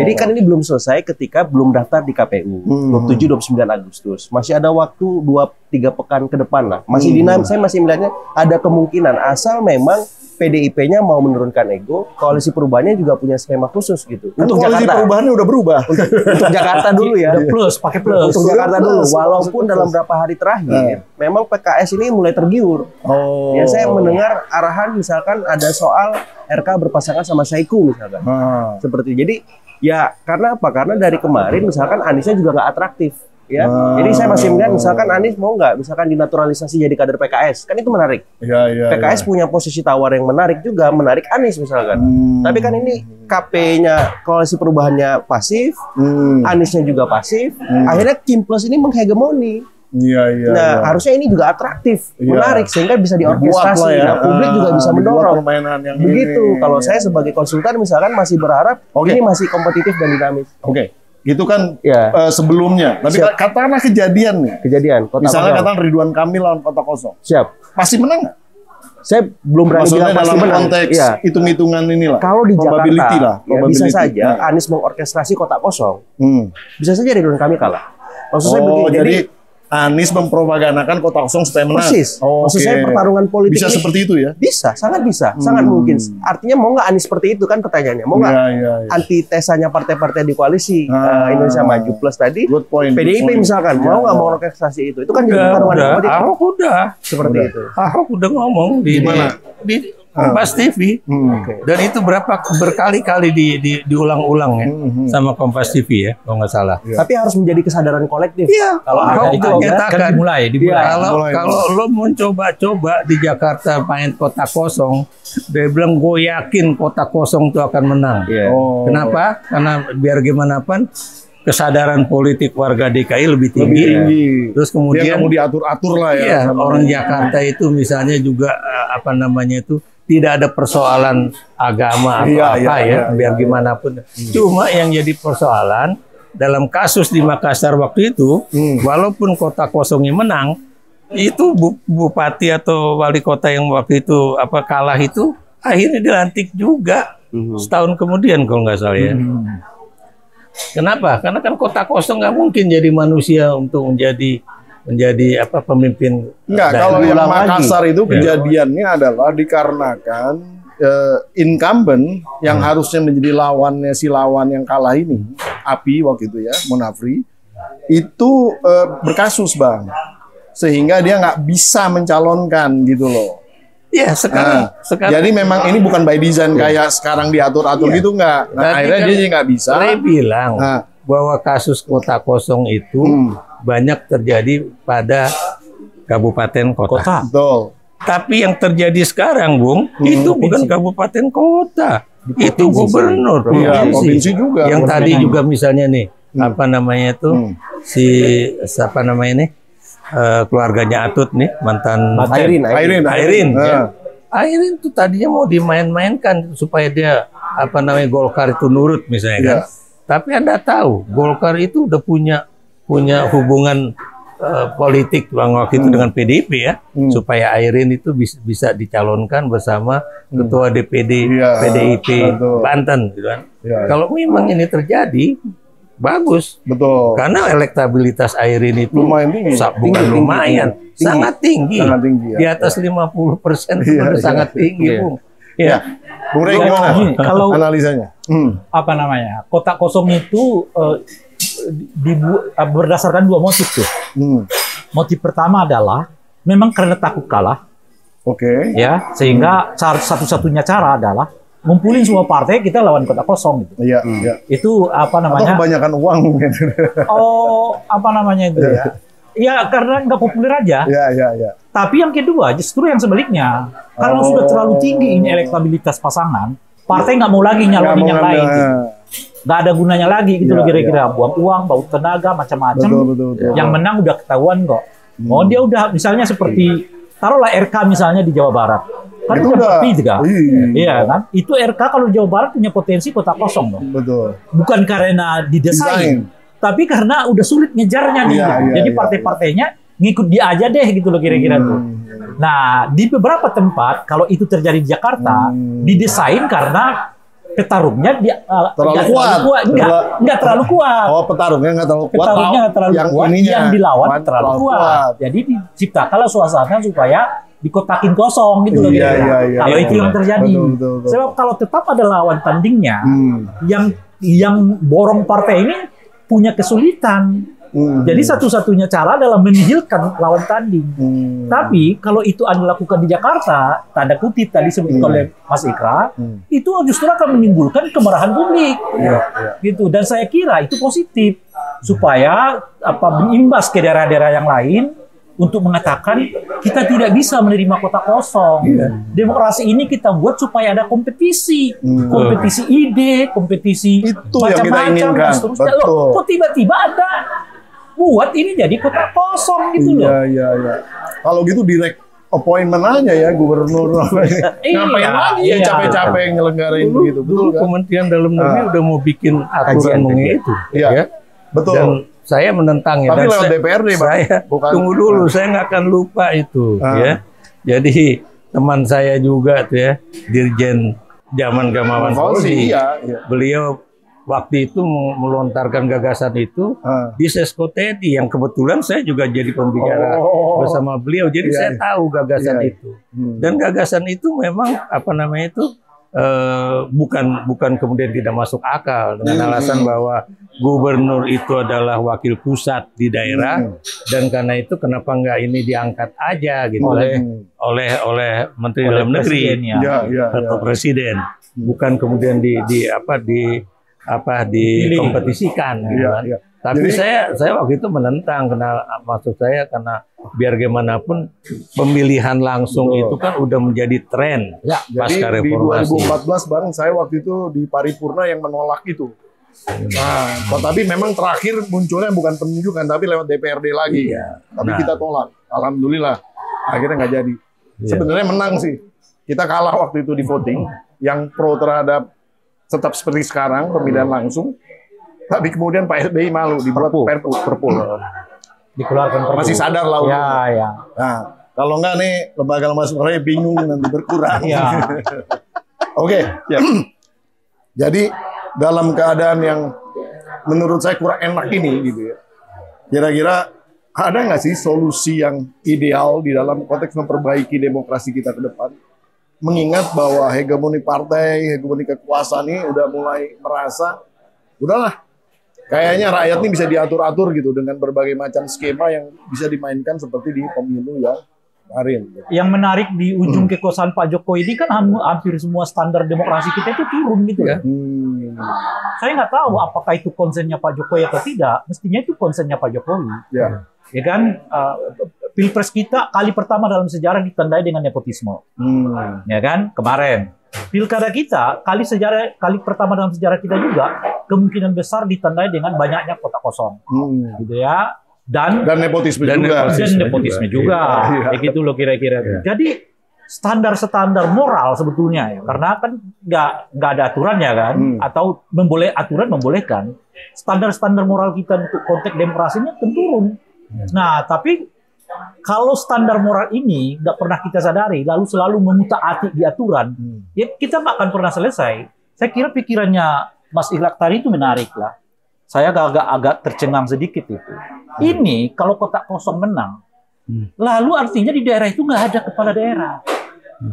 Speaker 4: Jadi kan ini belum selesai ketika belum daftar di KPU. 27-29 Agustus. Masih ada waktu 2-3 pekan ke depan lah. Masih dinamis, saya masih melihatnya ada kemungkinan asal memang PDIP-nya mau menurunkan ego, koalisi perubahannya juga punya skema khusus gitu.
Speaker 3: Untuk koalisi Jakarta. Perubahannya udah berubah.
Speaker 4: Untuk Jakarta dulu ya.
Speaker 2: Pakai plus.
Speaker 4: Untuk Jakarta dulu. Walaupun dalam beberapa hari terakhir, memang PKS ini mulai tergiur. Ya saya mendengar arahan misalkan ada soal RK berpasangan sama Saiku misalkan. Seperti jadi ya karena apa? Karena dari kemarin misalkan Aniesnya juga nggak atraktif. Ya, jadi saya masih melihat misalkan Anies mau nggak misalkan dinaturalisasi jadi kader PKS, kan itu menarik. PKS punya posisi tawar yang menarik juga, menarik Anies misalkan. Tapi kan ini KP-nya koalisi perubahannya pasif, Aniesnya juga pasif. Akhirnya Cimples ini menghegemoni. Nah, harusnya ini juga atraktif, menarik sehingga bisa diorkestrasi. Nah, publik juga bisa mendorong. Begitu. Kalau saya sebagai konsultan misalkan masih berharap ini masih kompetitif dan dinamis.
Speaker 3: Itu kan sebelumnya. Tapi katakanlah kejadian nih. Misalnya katakan Ridwan Kamil lawan Kota Kosong. Pasti menang nggak?
Speaker 4: Saya belum berani bilang pasti menang.
Speaker 3: Konteks hitung-hitungan inilah.
Speaker 4: Kalau di Jakarta, bisa saja Anies mengorkestrasi Kota Kosong. Bisa saja Ridwan Kamil kalah. Maksud saya begini. Jadi
Speaker 3: Anies mempropagandakan Kota Kosong supaya menang.
Speaker 4: Persis. Maksud saya pertarungan politik
Speaker 3: bisa seperti itu ya?
Speaker 4: Bisa, sangat bisa, sangat mungkin. Artinya mau nggak Anies seperti itu kan pertanyaannya? Mau nggak antitesanya partai-partai di koalisi Indonesia Maju Plus tadi? PDIP misalkan, mau nggak mau orkestrasi itu? Itu kan jadi pertarungan politik.
Speaker 1: Ahok udah
Speaker 4: seperti itu.
Speaker 1: Ahok udah ngomong di mana? Di Kompas TV. Dan itu berkali-kali diulang-ulang ya sama Kompas TV ya, kalau nggak salah.
Speaker 4: Tapi harus menjadi kesadaran kolektif.
Speaker 1: Kalau Ahok itu
Speaker 2: kan dimulai.
Speaker 1: Kalau lo mau coba-coba di Jakarta main Kota Kosong, dia bilang gue yakin Kota Kosong itu akan menang. Kenapa? Karena biar gimana pun kesadaran politik warga DKI lebih tinggi. Terus kemudian
Speaker 3: mau diatur-atur lah ya.
Speaker 1: Orang Jakarta itu misalnya juga tidak ada persoalan agama atau biar gimana pun. Cuma yang jadi persoalan dalam kasus di Makassar waktu itu, walaupun Kota Kosongnya menang, itu bupati atau wali kota yang waktu itu kalah itu akhirnya dilantik juga setahun kemudian kalau nggak salah ya. Kenapa? Karena kan Kota Kosong nggak mungkin jadi manusia untuk menjadi pemimpin.
Speaker 3: Kalau yang Makassar itu kejadiannya adalah dikarenakan incumbent yang harusnya menjadi lawannya si lawan yang kalah ini, API waktu itu ya, Munafri, itu berkasus Bang, sehingga dia nggak bisa mencalonkan gitu loh.
Speaker 1: Ya sekarang.
Speaker 3: Jadi memang ini bukan by design kayak sekarang diatur-atur gitu nggak. Nah, akhirnya dia nggak bisa.
Speaker 1: Saya bilang bahwa kasus Kota Kosong itu banyak terjadi pada kabupaten kota.
Speaker 3: Betul.
Speaker 1: Tapi yang terjadi sekarang, Bung, itu bukan kabupaten kota, itu gubernur
Speaker 3: provinsi juga.
Speaker 1: Yang tadi juga misalnya nih, keluarganya Atut nih, mantan Airin. Airin tuh tadinya mau dimain-mainkan supaya dia Golkar itu nurut misalnya kan. Tapi Anda tahu, Golkar itu udah punya hubungan politik waktu itu dengan PDIP ya, supaya Airin itu bisa dicalonkan bersama ketua DPD PDIP Banten gitu kan. Kalau memang ini terjadi, bagus.
Speaker 3: Betul.
Speaker 1: Karena elektabilitas Airin itu lumayan, sangat tinggi. Di atas 50% itu sangat tinggi, Bung.
Speaker 3: Bung Rey gimana kalau analisanya?
Speaker 2: Kota Kosong itu berdasarkan dua motif tuh. Motif pertama adalah memang karena takut kalah. Ya, sehingga satu-satunya cara adalah ngumpulin semua partai kita lawan Kota Kosong gitu. Itu
Speaker 3: Atau kebanyakan uang gitu.
Speaker 2: itu ya. Ya karena nggak populer aja. Tapi yang kedua justru yang sebaliknya, karena sudah terlalu tinggi ini elektabilitas pasangan, partai nggak mau lagi nyalonin yang lain. Nggak ada gunanya lagi gitu loh kira-kira. Buang uang, bau tenaga, macam-macam. Yang menang udah ketahuan kok. Dia udah misalnya seperti taruhlah RK misalnya di Jawa Barat. Kan itu udah juga. Iya kan? Itu RK kalau di Jawa Barat punya potensi Kota Kosong dong. Bukan karena didesain, tapi karena udah sulit ngejarnya nih. Jadi partai-partainya ngikut dia aja deh gitu loh kira-kira tuh. Nah, di beberapa tempat kalau itu terjadi di Jakarta, didesain karena petarungnya
Speaker 3: terlalu kuat.
Speaker 2: Enggak terlalu kuat.
Speaker 3: Petarungnya enggak terlalu kuat.
Speaker 2: Petarungnya enggak terlalu kuat. Yang dilawan terlalu kuat. Jadi diciptakanlah suasana supaya dikotakin kosong gitu loh kira-kira. Kalau itu yang terjadi. Sebab kalau tetap ada lawan tandingnya, yang borong partai ini punya kesulitan. Jadi satu-satunya cara adalah menihilkan lawan tanding. Tapi kalau itu Anda lakukan di Jakarta, tanda kutip tadi disebut oleh Mas Ikra, itu justru akan menimbulkan kemarahan publik. Gitu. Dan saya kira itu positif supaya mengimbas ke daerah-daerah yang lain untuk mengatakan kita tidak bisa menerima Kota Kosong. Demokrasi ini kita buat supaya ada kompetisi, kompetisi ide, kompetisi macam-macam dan seterusnya. Loh, kok tiba-tiba ada buat ini jadi kota kosong gitu loh.
Speaker 3: Iya. Kalau gitu direct appointment aja ya gubernur. Ngapain lagi ya capek-capek nyelenggarain begitu.
Speaker 1: Betul kan? Kementerian Dalam Negeri udah mau bikin aturan mengenai itu.
Speaker 3: Iya. Ya. Betul.
Speaker 1: Dan saya menentangnya.
Speaker 3: Tapi lewat DPRD, Pak.
Speaker 1: Saya tunggu dulu, saya nggak akan lupa itu. Ya. Jadi teman saya juga tuh ya, Dirjen zaman Gamawan Fauzi, beliau waktu itu melontarkan gagasan itu di Seskotedi yang kebetulan saya juga jadi pembicara bersama beliau. Jadi saya tahu gagasan itu. Dan gagasan itu memang bukan kemudian tidak masuk akal dengan alasan bahwa gubernur itu adalah wakil pusat di daerah dan karena itu kenapa nggak ini diangkat aja gitu oleh Menteri Dalam Negeri atau Presiden, bukan kemudian dikompetisikan gitu kan. Tapi saya waktu itu menentang karena biar gimana pun pemilihan langsung itu kan udah menjadi tren pasca reformasi.
Speaker 3: Di 2014 Bang, saya waktu itu di paripurna yang menolak itu. Nah, tapi memang terakhir munculnya bukan penunjukan tapi lewat DPRD lagi. Tapi kita tolak. Alhamdulillah akhirnya nggak jadi. Sebenarnya menang sih. Kita kalah waktu itu di voting. Yang pro terhadap tetap seperti sekarang pemilihan langsung. Tapi kemudian Pak SBY malu dibuat perpu.
Speaker 2: Dikeluarkan perpu.
Speaker 3: Masih sadar lah.
Speaker 2: Ya.
Speaker 3: Nah, kalau enggak nih lembaga survei bingung nanti berkurang. Oke. Jadi dalam keadaan yang menurut saya kurang enak ini gitu ya. Kira-kira ada nggak sih solusi yang ideal di dalam konteks memperbaiki demokrasi kita ke depan? Mengingat bahwa hegemoni partai, hegemoni kekuasaan ini udah mulai merasa udahlah. Kayaknya rakyat ini bisa diatur-atur gitu dengan berbagai macam skema yang bisa dimainkan seperti di pemilu yang kemarin.
Speaker 2: Yang menarik di ujung kekuasaan Pak Jokowi ini kan hampir semua standar demokrasi kita itu turun gitu ya. Saya nggak tahu apakah itu konsennya Pak Jokowi atau tidak. Mestinya itu konsennya Pak Jokowi. Ya kan, Pilpres kita kali pertama dalam sejarah ditandai dengan nepotisme. Ya kan, kemarin. Pilkada kita kali pertama dalam sejarah kita juga kemungkinan besar ditandai dengan banyaknya kota kosong, gitu ya, dan
Speaker 3: nepotisme
Speaker 2: juga, kayak gitu loh kira-kira. Jadi standar moral sebetulnya ya, karena kan nggak ada aturannya kan, atau aturan membolehkan standar moral kita untuk konteks demokrasinya turun. Nah, tapi kalau standar moral ini nggak pernah kita sadari, lalu selalu mengutak-atik di aturan, ya kita nggak akan pernah selesai. Saya kira pikirannya Mas Ikhlaq tadi itu menarik lah. Saya agak tercengang sedikit itu. Ini kalau kotak kosong menang, lalu artinya di daerah itu nggak ada kepala daerah.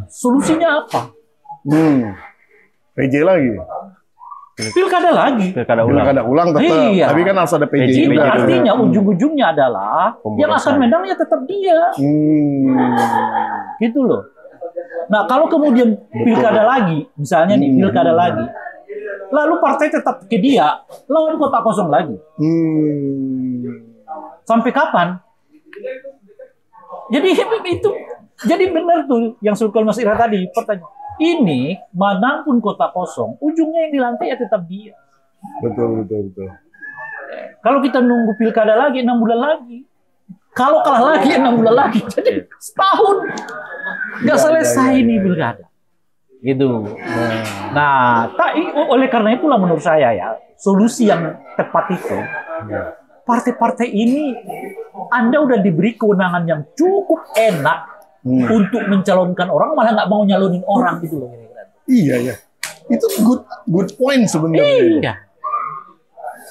Speaker 2: Solusinya apa?
Speaker 3: PJ lagi.
Speaker 2: Pilkada lagi.
Speaker 3: Pilkada ulang tetap.
Speaker 2: Iya.
Speaker 3: Tapi kan harus ada PJ.
Speaker 2: Jadi artinya ujung-ujungnya adalah yang akan menang ya tetap dia. Gitu loh. Nah, kalau kemudian pilkada lagi, misalnya nih pilkada lagi, lalu partai tetap ke dia, lawan kota kosong lagi. Sampai kapan? Jadi itu jadi benar tuh yang surkul Mas Ira tadi pertanyaan. Ini manapun kota kosong, ujungnya yang dilantik ya tetap dia.
Speaker 3: Betul.
Speaker 2: Kalau kita nunggu pilkada lagi 6 bulan lagi, kalau kalah lagi 6 bulan lagi, jadi setahun nggak selesai ini pilkada. Gitu. Nah, oleh karena itulah menurut saya ya solusi yang tepat itu. Partai-partai ini Anda udah diberi kewenangan yang cukup enak. Untuk mencalonkan orang malah nggak mau nyalonin orang gitu loh.
Speaker 3: Iya. Itu good point sebenarnya.
Speaker 2: Iya.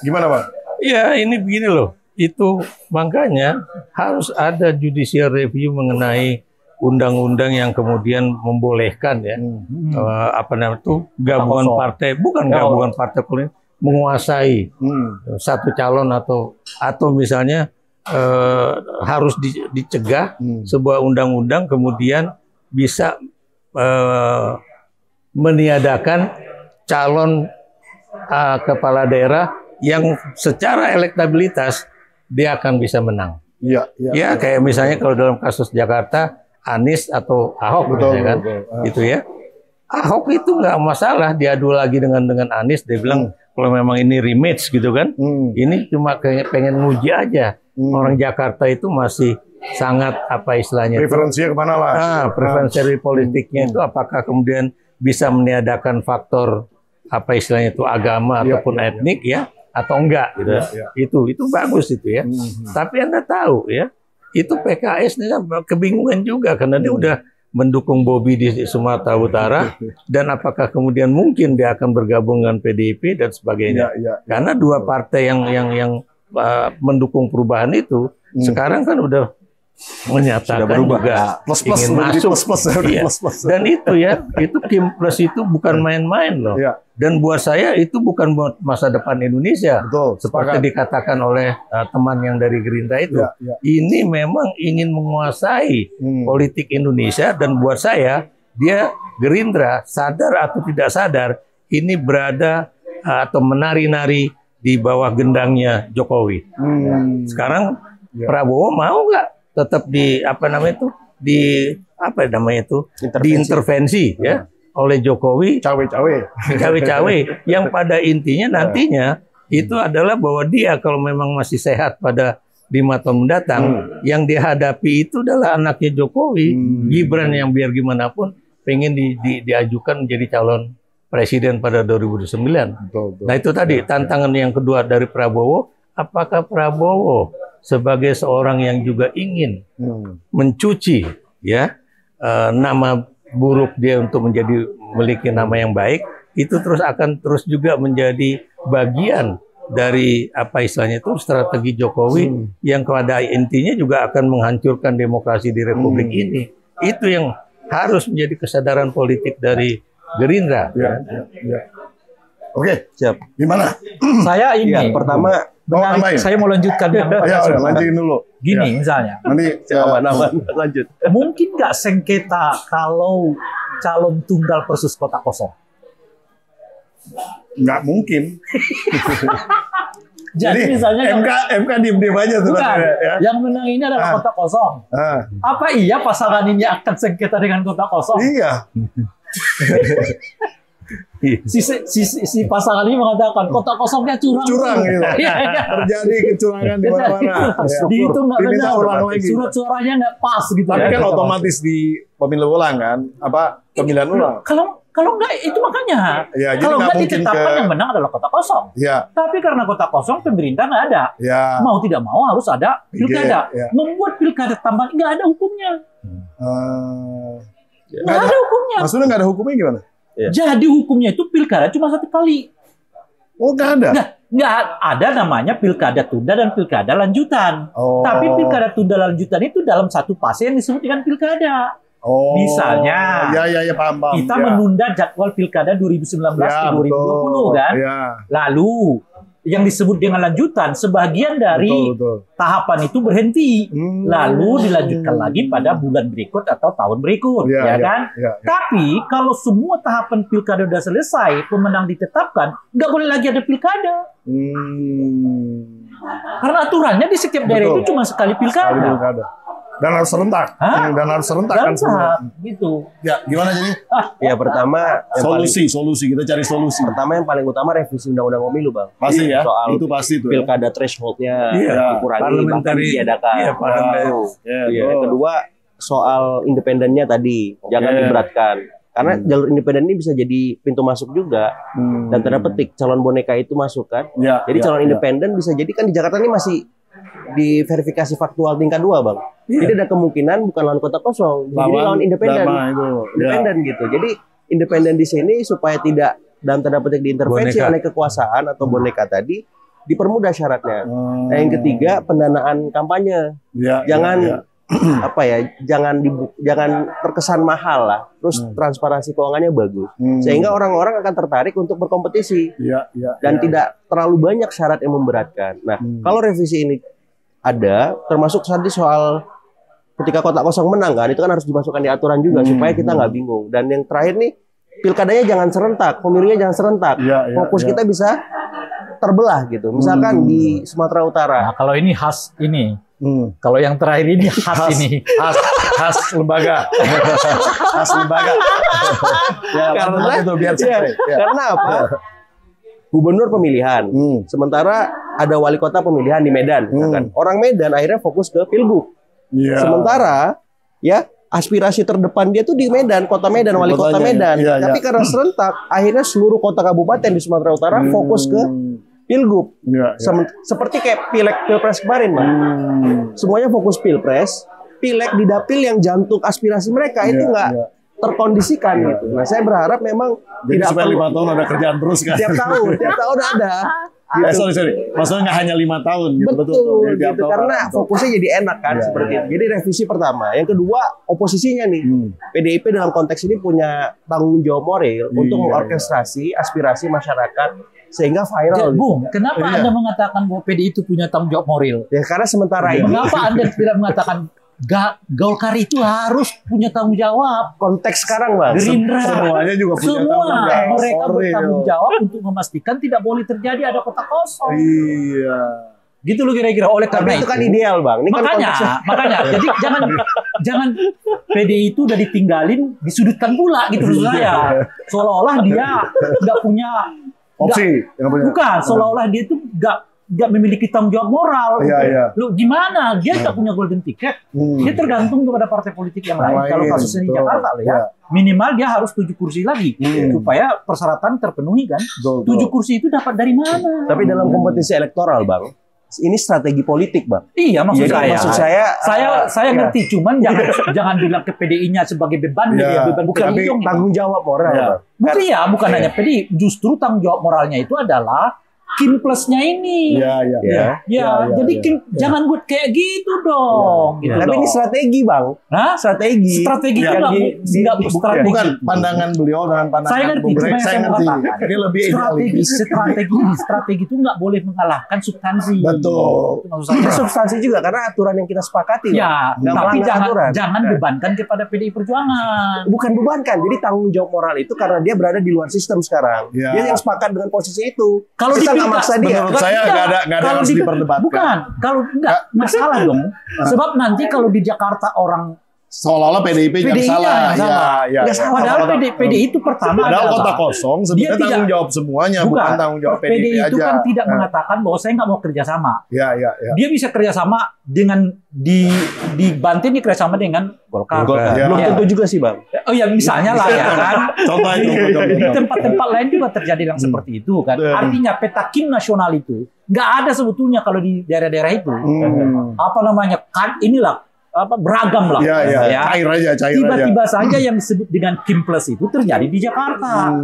Speaker 3: Gimana Pak?
Speaker 1: Ya ini begini loh. Itu makanya harus ada judicial review mengenai undang-undang yang kemudian membolehkan ya gabungan partai, bukan gabungan partai politik menguasai satu calon atau misalnya harus dicegah sebuah undang-undang kemudian bisa meniadakan calon kepala daerah yang secara elektabilitas dia akan bisa menang. Iya, kayak misalnya kalau dalam kasus Jakarta Anies atau Ahok kan, gitu ya. Ahok itu nggak masalah diadu lagi dengan Anies, dia bilang kalau memang ini rematch gitu kan, ini cuma kayak pengen nguji aja. orang Jakarta itu masih sangat apa istilahnya?
Speaker 3: Preferensinya kemana lah?
Speaker 1: Preferensi politiknya itu apakah kemudian bisa meniadakan faktor apa istilahnya itu agama ataupun etnik ya atau enggak gitu. Itu bagus itu ya. Tapi Anda tahu ya, itu PKS ini kebingungan juga karena dia udah mendukung Bobi di Sumatera Utara dan apakah kemudian mungkin dia akan bergabung dengan PDIP dan sebagainya. Karena dua partai yang mendukung perubahan itu sekarang kan udah menyatakan juga ingin masuk. Dan itu ya, itu Kim Plus itu bukan main-main loh. Dan buat saya itu bukan buat masa depan Indonesia. Seperti dikatakan oleh teman yang dari Gerindra itu. Ini memang ingin menguasai politik Indonesia dan buat saya dia Gerindra sadar atau tidak sadar ini berada atau menari-nari di bawah gendangnya Jokowi. Sekarang Prabowo mau nggak tetap di apa namanya itu diintervensi ya oleh Jokowi cawe-cawe yang pada intinya nantinya itu adalah bahwa dia kalau memang masih sehat pada 5 tahun mendatang yang dihadapi itu adalah anaknya Jokowi Gibran yang biar gimana pun pengen diajukan menjadi calon presiden pada 2009. Nah itu tadi tantangan yang kedua dari Prabowo, apakah Prabowo sebagai seorang yang juga ingin mencuci ya nama buruk dia untuk menjadi memiliki nama yang baik, itu akan terus juga menjadi bagian dari apa istilahnya itu strategi Jokowi yang pada intinya juga akan menghancurkan demokrasi di Republik ini. Itu yang harus menjadi kesadaran politik dari Gerindra.
Speaker 3: Oke, siap. Gimana?
Speaker 2: Saya ini
Speaker 4: pertama
Speaker 2: saya mau lanjutkan yang
Speaker 3: lanjutin dulu.
Speaker 2: Gini misalnya.
Speaker 3: Nanti
Speaker 4: lanjut.
Speaker 2: Mungkin nggak sengketa kalau calon tunggal versus kota kosong?
Speaker 3: Nggak mungkin.
Speaker 2: Jadi misalnya
Speaker 3: MK diem-diem aja tuh.
Speaker 2: Yang menang ini adalah kota kosong. Apa iya pasangan ini akan sengketa dengan kota kosong?
Speaker 3: Iya.
Speaker 2: Si pasangan ini mengatakan kota kosongnya curang
Speaker 3: gitu. Terjadi kecurangan di mana-mana.
Speaker 2: Dihitung nggak benar, surat suaranya nggak pas gitu.
Speaker 3: Tapi kan otomatis di pemilu ulang kan, pemilihan ulang.
Speaker 2: Kalau nggak itu makanya. Kalau nggak ditetapkan yang menang adalah kota kosong. Tapi karena kota kosong pemerintah nggak ada. Mau tidak mau harus ada pilkada. Membuat pilkada tambahan nggak ada hukumnya. Nggak ada hukumnya.
Speaker 3: Maksudnya nggak ada hukumnya gimana?
Speaker 2: Jadi hukumnya itu pilkada cuma 1 kali.
Speaker 3: Oh, nggak ada?
Speaker 2: Nggak ada namanya pilkada tunda dan pilkada lanjutan. Tapi pilkada tunda lanjutan itu dalam satu fase yang disebut dengan pilkada. Misalnya,
Speaker 3: paham.
Speaker 2: Kita menunda jadwal pilkada 2019 ke 2020 kan. Lalu yang disebut dengan lanjutan, sebagian dari tahapan itu berhenti, lalu dilanjutkan lagi pada bulan berikut atau tahun berikut, kan? Tapi kalau semua tahapan pilkada sudah selesai, pemenang ditetapkan, nggak boleh lagi ada pilkada. Karena aturannya di setiap daerah itu cuma sekali pilkada.
Speaker 3: Dan harus serentak. Kan semua.
Speaker 2: Gitu.
Speaker 3: Ya, gimana jadi?
Speaker 4: Ya pertama
Speaker 3: solusi kita cari solusi.
Speaker 4: Pertama yang paling utama revisi undang-undang pemilu, Bang.
Speaker 3: Pasti ya.
Speaker 4: Soal
Speaker 3: itu pasti itu.
Speaker 4: Pilkada thresholdnya dikurangi bahkan diadakan. Yang kedua soal independennya tadi jangan diberatkan. Karena jalur independen ini bisa jadi pintu masuk juga. Dan tanda petik calon boneka itu masuk kan. Jadi calon independen bisa jadi kan di Jakarta ini masih di verifikasi faktual tingkat 2, Bang. Jadi ada kemungkinan bukan lawan kota kosong, jadi lawan independen. Independen gitu. Jadi independen di sini supaya tidak dalam tanda petik diintervensi oleh kekuasaan atau boneka tadi, dipermudah syaratnya. Nah, yang ketiga pendanaan kampanye. Jangan jangan terkesan mahal lah. Terus transparansi keuangannya bagus. Sehingga orang-orang akan tertarik untuk berkompetisi. Dan tidak terlalu banyak syarat yang memberatkan. Nah, kalau revisi ini ada, termasuk tadi soal ketika kota kosong menang kan, itu kan harus dimasukkan di aturan juga supaya kita nggak bingung. Dan yang terakhir nih, pilkadanya jangan serentak, pemilunya jangan serentak. Fokus kita bisa terbelah gitu. Misalkan di Sumatera Utara.
Speaker 2: Nah, kalau ini khas ini. Kalau yang terakhir ini khas ini.
Speaker 3: Khas lembaga. Khas lembaga.
Speaker 4: Karena apa? Gubernur pemilihan. Sementara ada wali kota pemilihan di Medan, kan? Orang Medan akhirnya fokus ke pilgub. Sementara ya aspirasi terdepan dia tuh di Medan, kota Medan, wali kota Medan. Tapi karena serentak, akhirnya seluruh kota kabupaten di Sumatera Utara fokus ke pilgub. Seperti kayak pileg pilpres kemarin, Bang. Semuanya fokus pilpres. Pileg di dapil yang jantung aspirasi mereka itu nggak terkondisikan gitu. Nah, saya berharap memang
Speaker 3: tidak perlu 5 tahun ada kerjaan terus kan.
Speaker 4: Tiap tahun ada. Gitu.
Speaker 3: Sorry. Maksudnya nggak hanya 5 tahun gitu.
Speaker 4: Betul gitu. Karena fokusnya jadi enak kan seperti itu. Jadi revisi pertama. Yang kedua, oposisinya nih. PDIP dalam konteks ini punya tanggung jawab moral untuk mengorkestrasi aspirasi masyarakat sehingga viral.
Speaker 2: Bung, kenapa Anda mengatakan bahwa PDI itu punya tanggung jawab moral?
Speaker 4: Ya karena sementara ini.
Speaker 2: Mengapa Anda tidak mengatakan Golkar itu harus punya tanggung jawab?
Speaker 4: Konteks sekarang, Bang.
Speaker 2: Gerindra.
Speaker 3: Semuanya juga punya tanggung jawab.
Speaker 2: Mereka bertanggung jawab untuk memastikan tidak boleh terjadi ada kota kosong.
Speaker 3: Iya.
Speaker 2: Gitu loh kira-kira. Oleh karena
Speaker 4: itu kan ideal, Bang. Ini
Speaker 2: makanya. Jadi jangan PDI itu udah ditinggalin, disudutkan pula gitu maksud saya. Seolah-olah dia nggak punya
Speaker 3: opsi.
Speaker 2: Bukan, seolah-olah dia itu nggak memiliki tanggung jawab moral. Lu gimana? Dia nggak punya golden ticket. Dia tergantung kepada partai politik yang lain. Kalau kasusnya di Jakarta minimal dia harus 7 kursi lagi supaya persyaratan terpenuhi kan. 7 kursi itu dapat dari mana?
Speaker 4: Tapi dalam kompetisi elektoral, Bang, ini strategi politik, Bang.
Speaker 2: Iya, maksud
Speaker 4: saya
Speaker 2: ngerti, cuman jangan bilang ke PDI-nya sebagai beban beban
Speaker 4: bukan tanggung jawab moral.
Speaker 2: Bukan hanya PDI, justru tanggung jawab moralnya itu adalah Kim plusnya ini. Jadi Kim jangan buat kayak gitu dong. Gitu
Speaker 4: tapi ini strategi, Bang. Strategi itu nggak
Speaker 3: bukan pandangan beliau dengan pandangan Bung Rey. Saya ngerti. Ini lebih
Speaker 2: strategi itu nggak boleh mengalahkan substansi.
Speaker 3: Betul.
Speaker 4: Itu substansi juga karena aturan yang kita sepakati.
Speaker 2: Ya, tapi jangan bebankan kepada PDI Perjuangan.
Speaker 4: Bukan bebankan. Jadi tanggung jawab moral itu karena dia berada di luar sistem sekarang. Dia yang sepakat dengan posisi itu.
Speaker 2: Kalau
Speaker 3: menurut saya nggak ada yang harus diperdebatkan.
Speaker 2: Bukan, kalau nggak masalah dong. Sebab nanti kalau di Jakarta orang
Speaker 3: seolah-olah PDIP yang salah.
Speaker 2: Padahal PDI itu pertama
Speaker 3: padahal kota kosong sebenarnya tanggung jawab semuanya, bukan tanggung jawab PDIP aja.
Speaker 2: PDI itu kan tidak mengatakan bahwa saya nggak mau kerjasama.
Speaker 3: Dia
Speaker 2: bisa kerjasama dengan di Banten, dia kerjasama dengan Golkar.
Speaker 4: Belum tentu juga sih, Bang.
Speaker 2: Oh ya misalnya lah ya kan.
Speaker 3: Contoh itu.
Speaker 2: Di tempat-tempat lain juga terjadi yang seperti itu kan. Artinya peta Kim nasional itu nggak ada sebetulnya kalau di daerah-daerah itu. Apa namanya? Kan inilah beragam lah.
Speaker 3: Cair aja.
Speaker 2: Tiba-tiba saja yang disebut dengan Kim Plus itu terjadi di Jakarta.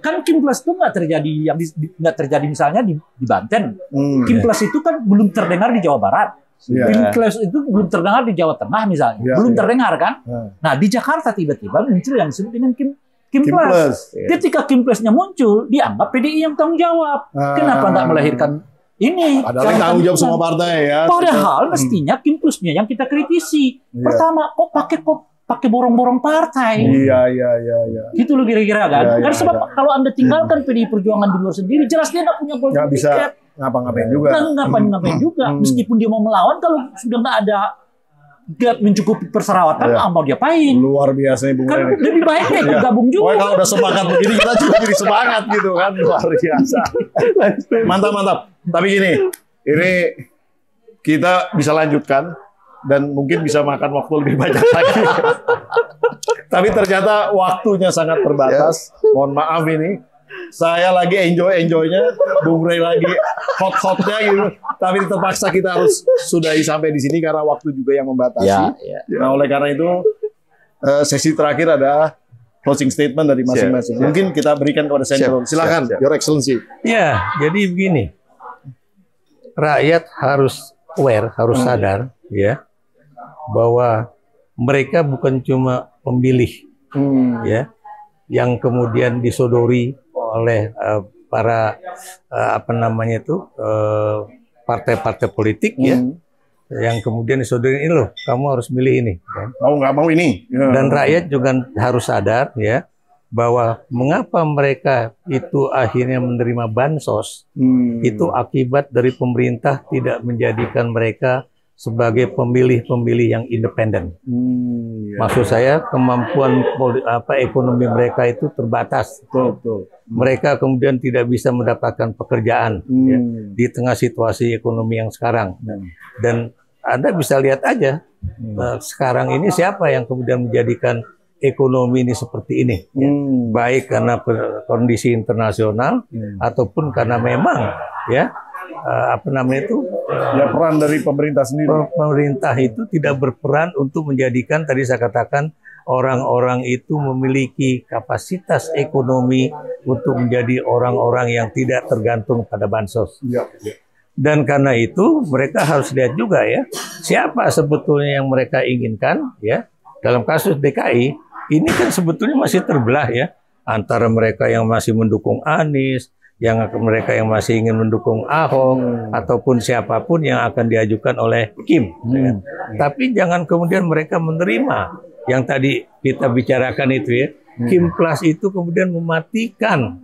Speaker 2: Kan Kim Plus itu nggak terjadi misalnya di Banten. Kim Plus itu kan belum terdengar di Jawa Barat. Kim Plus itu belum terdengar di Jawa Tengah misalnya. Belum terdengar kan. Nah di Jakarta tiba-tiba muncul yang disebut dengan Kim Plus. Ketika Kim Plusnya muncul, dianggap PDI yang tanggung jawab. Kenapa nggak melahirkan ini?
Speaker 3: Padahal tanggung jawab semua partai ya.
Speaker 2: Padahal mestinya Kim Plusnya yang kita kritisi. Pertama, kok pakai borong-borong partai?
Speaker 3: Iya.
Speaker 2: Gitu loh kira-kira kan. Sebab kalau Anda tinggalkan PDI Perjuangan di luar sendiri, jelas dia nggak punya golden ticket.
Speaker 3: Nggak bisa ngapa-ngapain juga.
Speaker 2: Ngapain juga. Meskipun dia mau melawan, kalau sudah nggak ada mencukupi perseratan, mau diapain?
Speaker 3: Luar biasa Bung
Speaker 2: Rey. Kan lebih baik dia gabung juga.
Speaker 3: Kalau udah semangat begini, kita juga jadi semangat gitu kan. Luar biasa. Mantap. Tapi ini kita bisa lanjutkan dan mungkin bisa makan waktu lebih banyak lagi. Tapi ternyata waktunya sangat terbatas. Mohon maaf ini. Saya lagi enjoy-nya, Bung Rey lagi hot-hotnya gitu. Tapi terpaksa kita harus sudahi sampai di sini karena waktu juga yang membatasi. Nah, oleh karena itu sesi terakhir ada closing statement dari masing-masing. Mungkin kita berikan kepada Sentro. Silakan, Your Excellency.
Speaker 1: Ya, jadi begini. Rakyat harus aware, harus sadar ya bahwa mereka bukan cuma pemilih ya yang kemudian disodori oleh para partai-partai politik ya yang kemudian disodori ini loh, kamu harus milih ini kan?
Speaker 3: Nggak mau ini
Speaker 1: dan rakyat juga harus sadar ya bahwa mengapa mereka itu akhirnya menerima bansos itu akibat dari pemerintah tidak menjadikan mereka sebagai pemilih-pemilih yang independen. Maksud saya kemampuan ekonomi mereka itu terbatas.
Speaker 3: Betul.
Speaker 1: Mereka kemudian tidak bisa mendapatkan pekerjaan ya, di tengah situasi ekonomi yang sekarang. Dan Anda bisa lihat aja sekarang ini siapa yang kemudian menjadikan ekonomi ini seperti ini, ya. Baik karena kondisi internasional ataupun karena memang ya
Speaker 3: ya peran dari pemerintah sendiri.
Speaker 1: Pemerintah itu tidak berperan untuk menjadikan, tadi saya katakan, orang-orang itu memiliki kapasitas ekonomi untuk menjadi orang-orang yang tidak tergantung pada bansos. Dan karena itu mereka harus lihat juga ya, siapa sebetulnya yang mereka inginkan ya. Dalam kasus DKI ini kan sebetulnya masih terbelah ya, antara mereka yang masih mendukung Anies, mereka yang masih ingin mendukung Ahok, ataupun siapapun yang akan diajukan oleh Kim. Ya. Tapi jangan kemudian mereka menerima yang tadi kita bicarakan itu ya. Kim Plus itu kemudian mematikan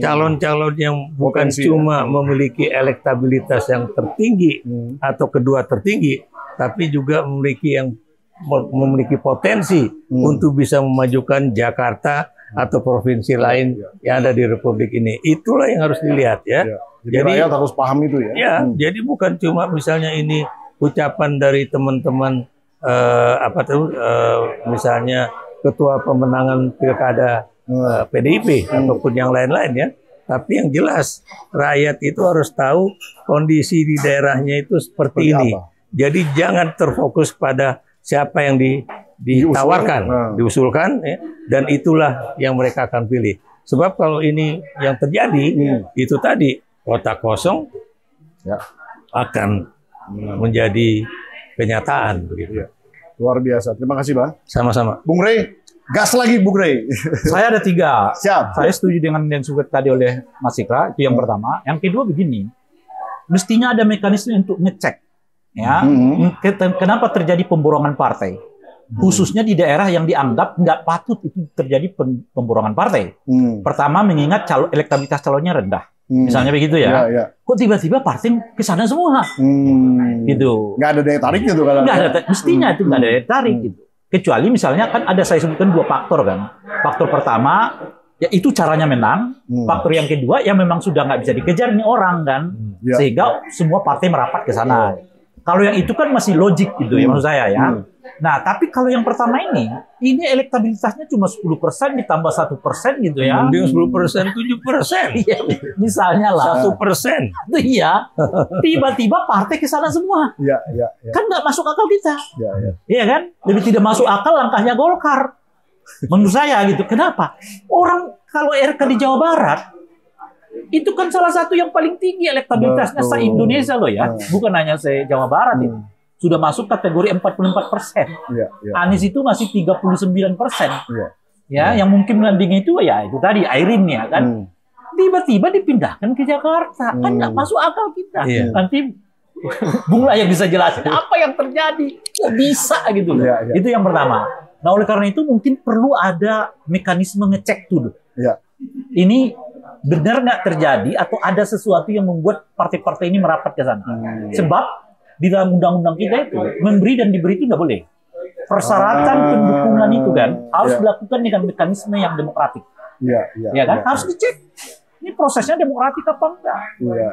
Speaker 1: calon-calon yang bukan cuma memiliki elektabilitas yang tertinggi atau kedua tertinggi, tapi juga memiliki potensi untuk bisa memajukan Jakarta atau provinsi lain yang ada di Republik ini. Itulah yang harus dilihat ya.
Speaker 3: Jadi rakyat harus paham itu ya.
Speaker 1: Ya, jadi bukan cuma misalnya ini ucapan dari teman-teman misalnya ketua pemenangan pilkada PDIP ataupun yang lain-lain ya. Tapi yang jelas rakyat itu harus tahu kondisi di daerahnya itu seperti ini. Jadi jangan terfokus pada siapa yang ditawarkan, diusulkan, ya, dan itulah yang mereka akan pilih. Sebab kalau ini yang terjadi, itu tadi kota kosong akan menjadi kenyataan. Begitu.
Speaker 3: Luar biasa. Terima kasih, Bang.
Speaker 1: Sama-sama.
Speaker 3: Bung Rey, gas lagi, Bung Rey.
Speaker 2: Saya ada 3.
Speaker 3: Siap.
Speaker 2: Saya setuju dengan yang disebut tadi oleh Mas Ikra, itu yang pertama. Yang kedua begini, mestinya ada mekanisme untuk ngecek. Ya, kenapa terjadi pemborongan partai? Khususnya di daerah yang dianggap nggak patut itu terjadi pemborongan partai. Pertama, mengingat elektabilitas calonnya rendah. Misalnya begitu ya. Kok tiba-tiba partai ke sana semua? Gitu.
Speaker 3: Nggak ada daya tarik gitu kalau.
Speaker 2: Mestinya itu nggak ada daya tarik gitu. Kecuali misalnya kan ada saya sebutkan 2 faktor kan. Faktor pertama, ya itu caranya menang. Faktor yang kedua, ya memang sudah nggak bisa dikejar nih orang kan. Sehingga semua partai merapat ke sana. Kalau yang itu kan masih logik gitu ya maksud saya ya. Nah, tapi kalau yang pertama ini elektabilitasnya cuma 10% ditambah 1% gitu ya.
Speaker 1: Mending 10%, 7%.
Speaker 2: Iya, misalnya lah.
Speaker 1: 1%.
Speaker 2: Itu iya. Tiba-tiba partai ke sana semua.
Speaker 3: Iya.
Speaker 2: Kan nggak masuk akal kita.
Speaker 3: Iya.
Speaker 2: Iya kan? Lebih tidak masuk akal langkahnya Golkar. Menurut saya gitu. Kenapa? Orang kalau RK di Jawa Barat itu kan salah satu yang paling tinggi elektabilitasnya se-Indonesia loh ya. Bukan hanya se-Jawa Barat itu. Sudah masuk kategori 44%. Anies itu masih 39%. Ya, yang mungkin menandingi itu ya itu tadi Airin ya kan. Tiba-tiba dipindahkan ke Jakarta. Kan nggak masuk akal kita. Nanti Bung lah yang bisa jelasin apa yang terjadi. Kok bisa gitu loh. Itu yang pertama. Nah, oleh karena itu mungkin perlu ada mekanisme ngecek dulu. Ini benar nggak terjadi atau ada sesuatu yang membuat partai-partai ini merapat ke sana. Sebab di dalam undang-undang kita itu memberi dan diberi itu nggak boleh. Persyaratan pendukungan itu kan harus dilakukan dengan mekanisme yang demokratik. Ya kan harus dicek. Ini prosesnya demokratik apa enggak?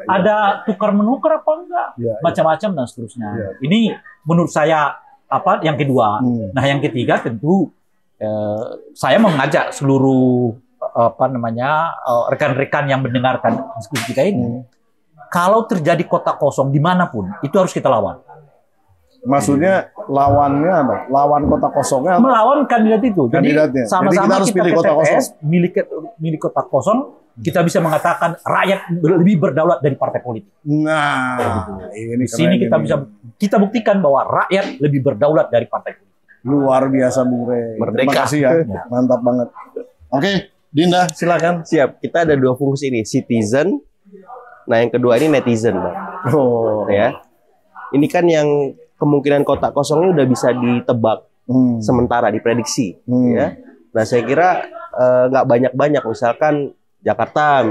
Speaker 2: Ada tukar menukar apa enggak? Macam-macam dan seterusnya. Ini menurut saya yang kedua. Nah, yang ketiga tentu saya mengajak seluruh rekan-rekan yang mendengarkan diskusi kita ini, kalau terjadi kota kosong dimanapun, itu harus kita lawan.
Speaker 3: Maksudnya lawannya apa? Lawan kota kosongnya?
Speaker 2: Melawan kandidat itu. Jadi sama-sama
Speaker 3: kita
Speaker 2: pilih kota kosong. Milik kota kosong, kita bisa mengatakan rakyat lebih berdaulat dari partai politik.
Speaker 3: Nah,
Speaker 2: di sini kita buktikan bahwa rakyat lebih berdaulat dari partai politik.
Speaker 3: Luar biasa, Bung Rey.
Speaker 4: Merdeka.
Speaker 3: Terima kasih ya. Mantap banget. Oke, Dinda, silakan.
Speaker 4: Siap. Kita ada 2 fungsi nih, citizen. Nah, yang kedua ini netizen, Bang. Ya. Ini kan yang kemungkinan kota kosongnya udah bisa ditebak sementara, diprediksi. Ya. Nah, saya kira nggak banyak-banyak. Misalkan Jakarta,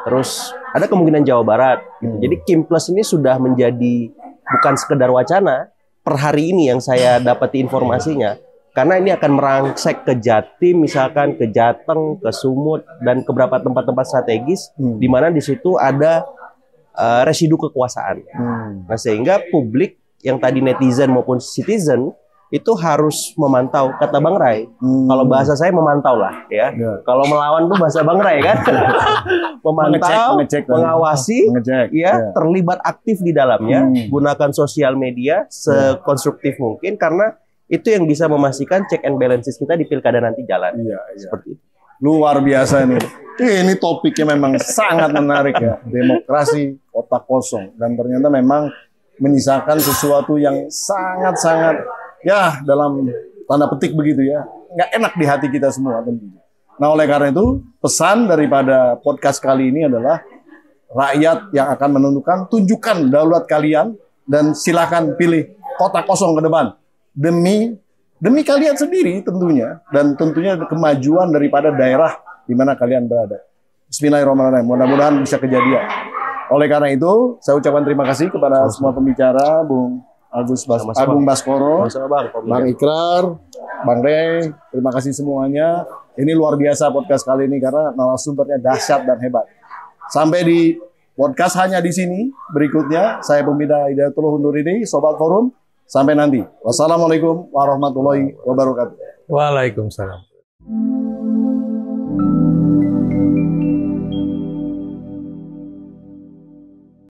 Speaker 4: terus ada kemungkinan Jawa Barat. Gitu. Jadi Kim Plus ini sudah menjadi bukan sekedar wacana, per hari ini yang saya dapati informasinya, karena ini akan merangsek ke Jatim, misalkan ke Jateng, ke Sumut, dan ke beberapa tempat-tempat strategis, di mana di situ ada residu kekuasaan. Nah, sehingga publik yang tadi netizen maupun citizen itu harus memantau, kata Bang Ray. Kalau bahasa saya memantau lah, ya. Kalau melawan tuh bahasa Bang Ray kan. Memantau, mengawasi, ya, terlibat aktif di dalamnya, gunakan sosial media sekonstruktif mungkin, karena itu yang bisa memastikan check and balances kita di pilkada nanti jalan. Seperti itu.
Speaker 3: Luar biasa nih. Ini topiknya memang sangat menarik ya. Demokrasi kota kosong, dan ternyata memang menyisakan sesuatu yang sangat-sangat, ya, dalam tanda petik begitu ya, nggak enak di hati kita semua tentunya. Nah, oleh karena itu, pesan daripada podcast kali ini adalah rakyat yang akan menentukan, tunjukkan daulat kalian, dan silakan pilih kota kosong ke depan. Demi kalian sendiri tentunya, dan tentunya kemajuan daripada daerah di mana kalian berada. Bismillahirrahmanirrahim, mudah-mudahan bisa kejadian. Oleh karena itu, saya ucapkan terima kasih kepada semua pembicara, Bung Agung Baskoro, Bang Ikrar, Bang Rey, terima kasih semuanya. Ini luar biasa podcast kali ini karena narasumbernya dahsyat dan hebat. Sampai di podcast hanya di sini. Berikutnya, saya Pembina Hidayatullah undur diri, Sobat Forum. Sampai nanti. Wassalamualaikum warahmatullahi wabarakatuh.
Speaker 1: Waalaikumsalam.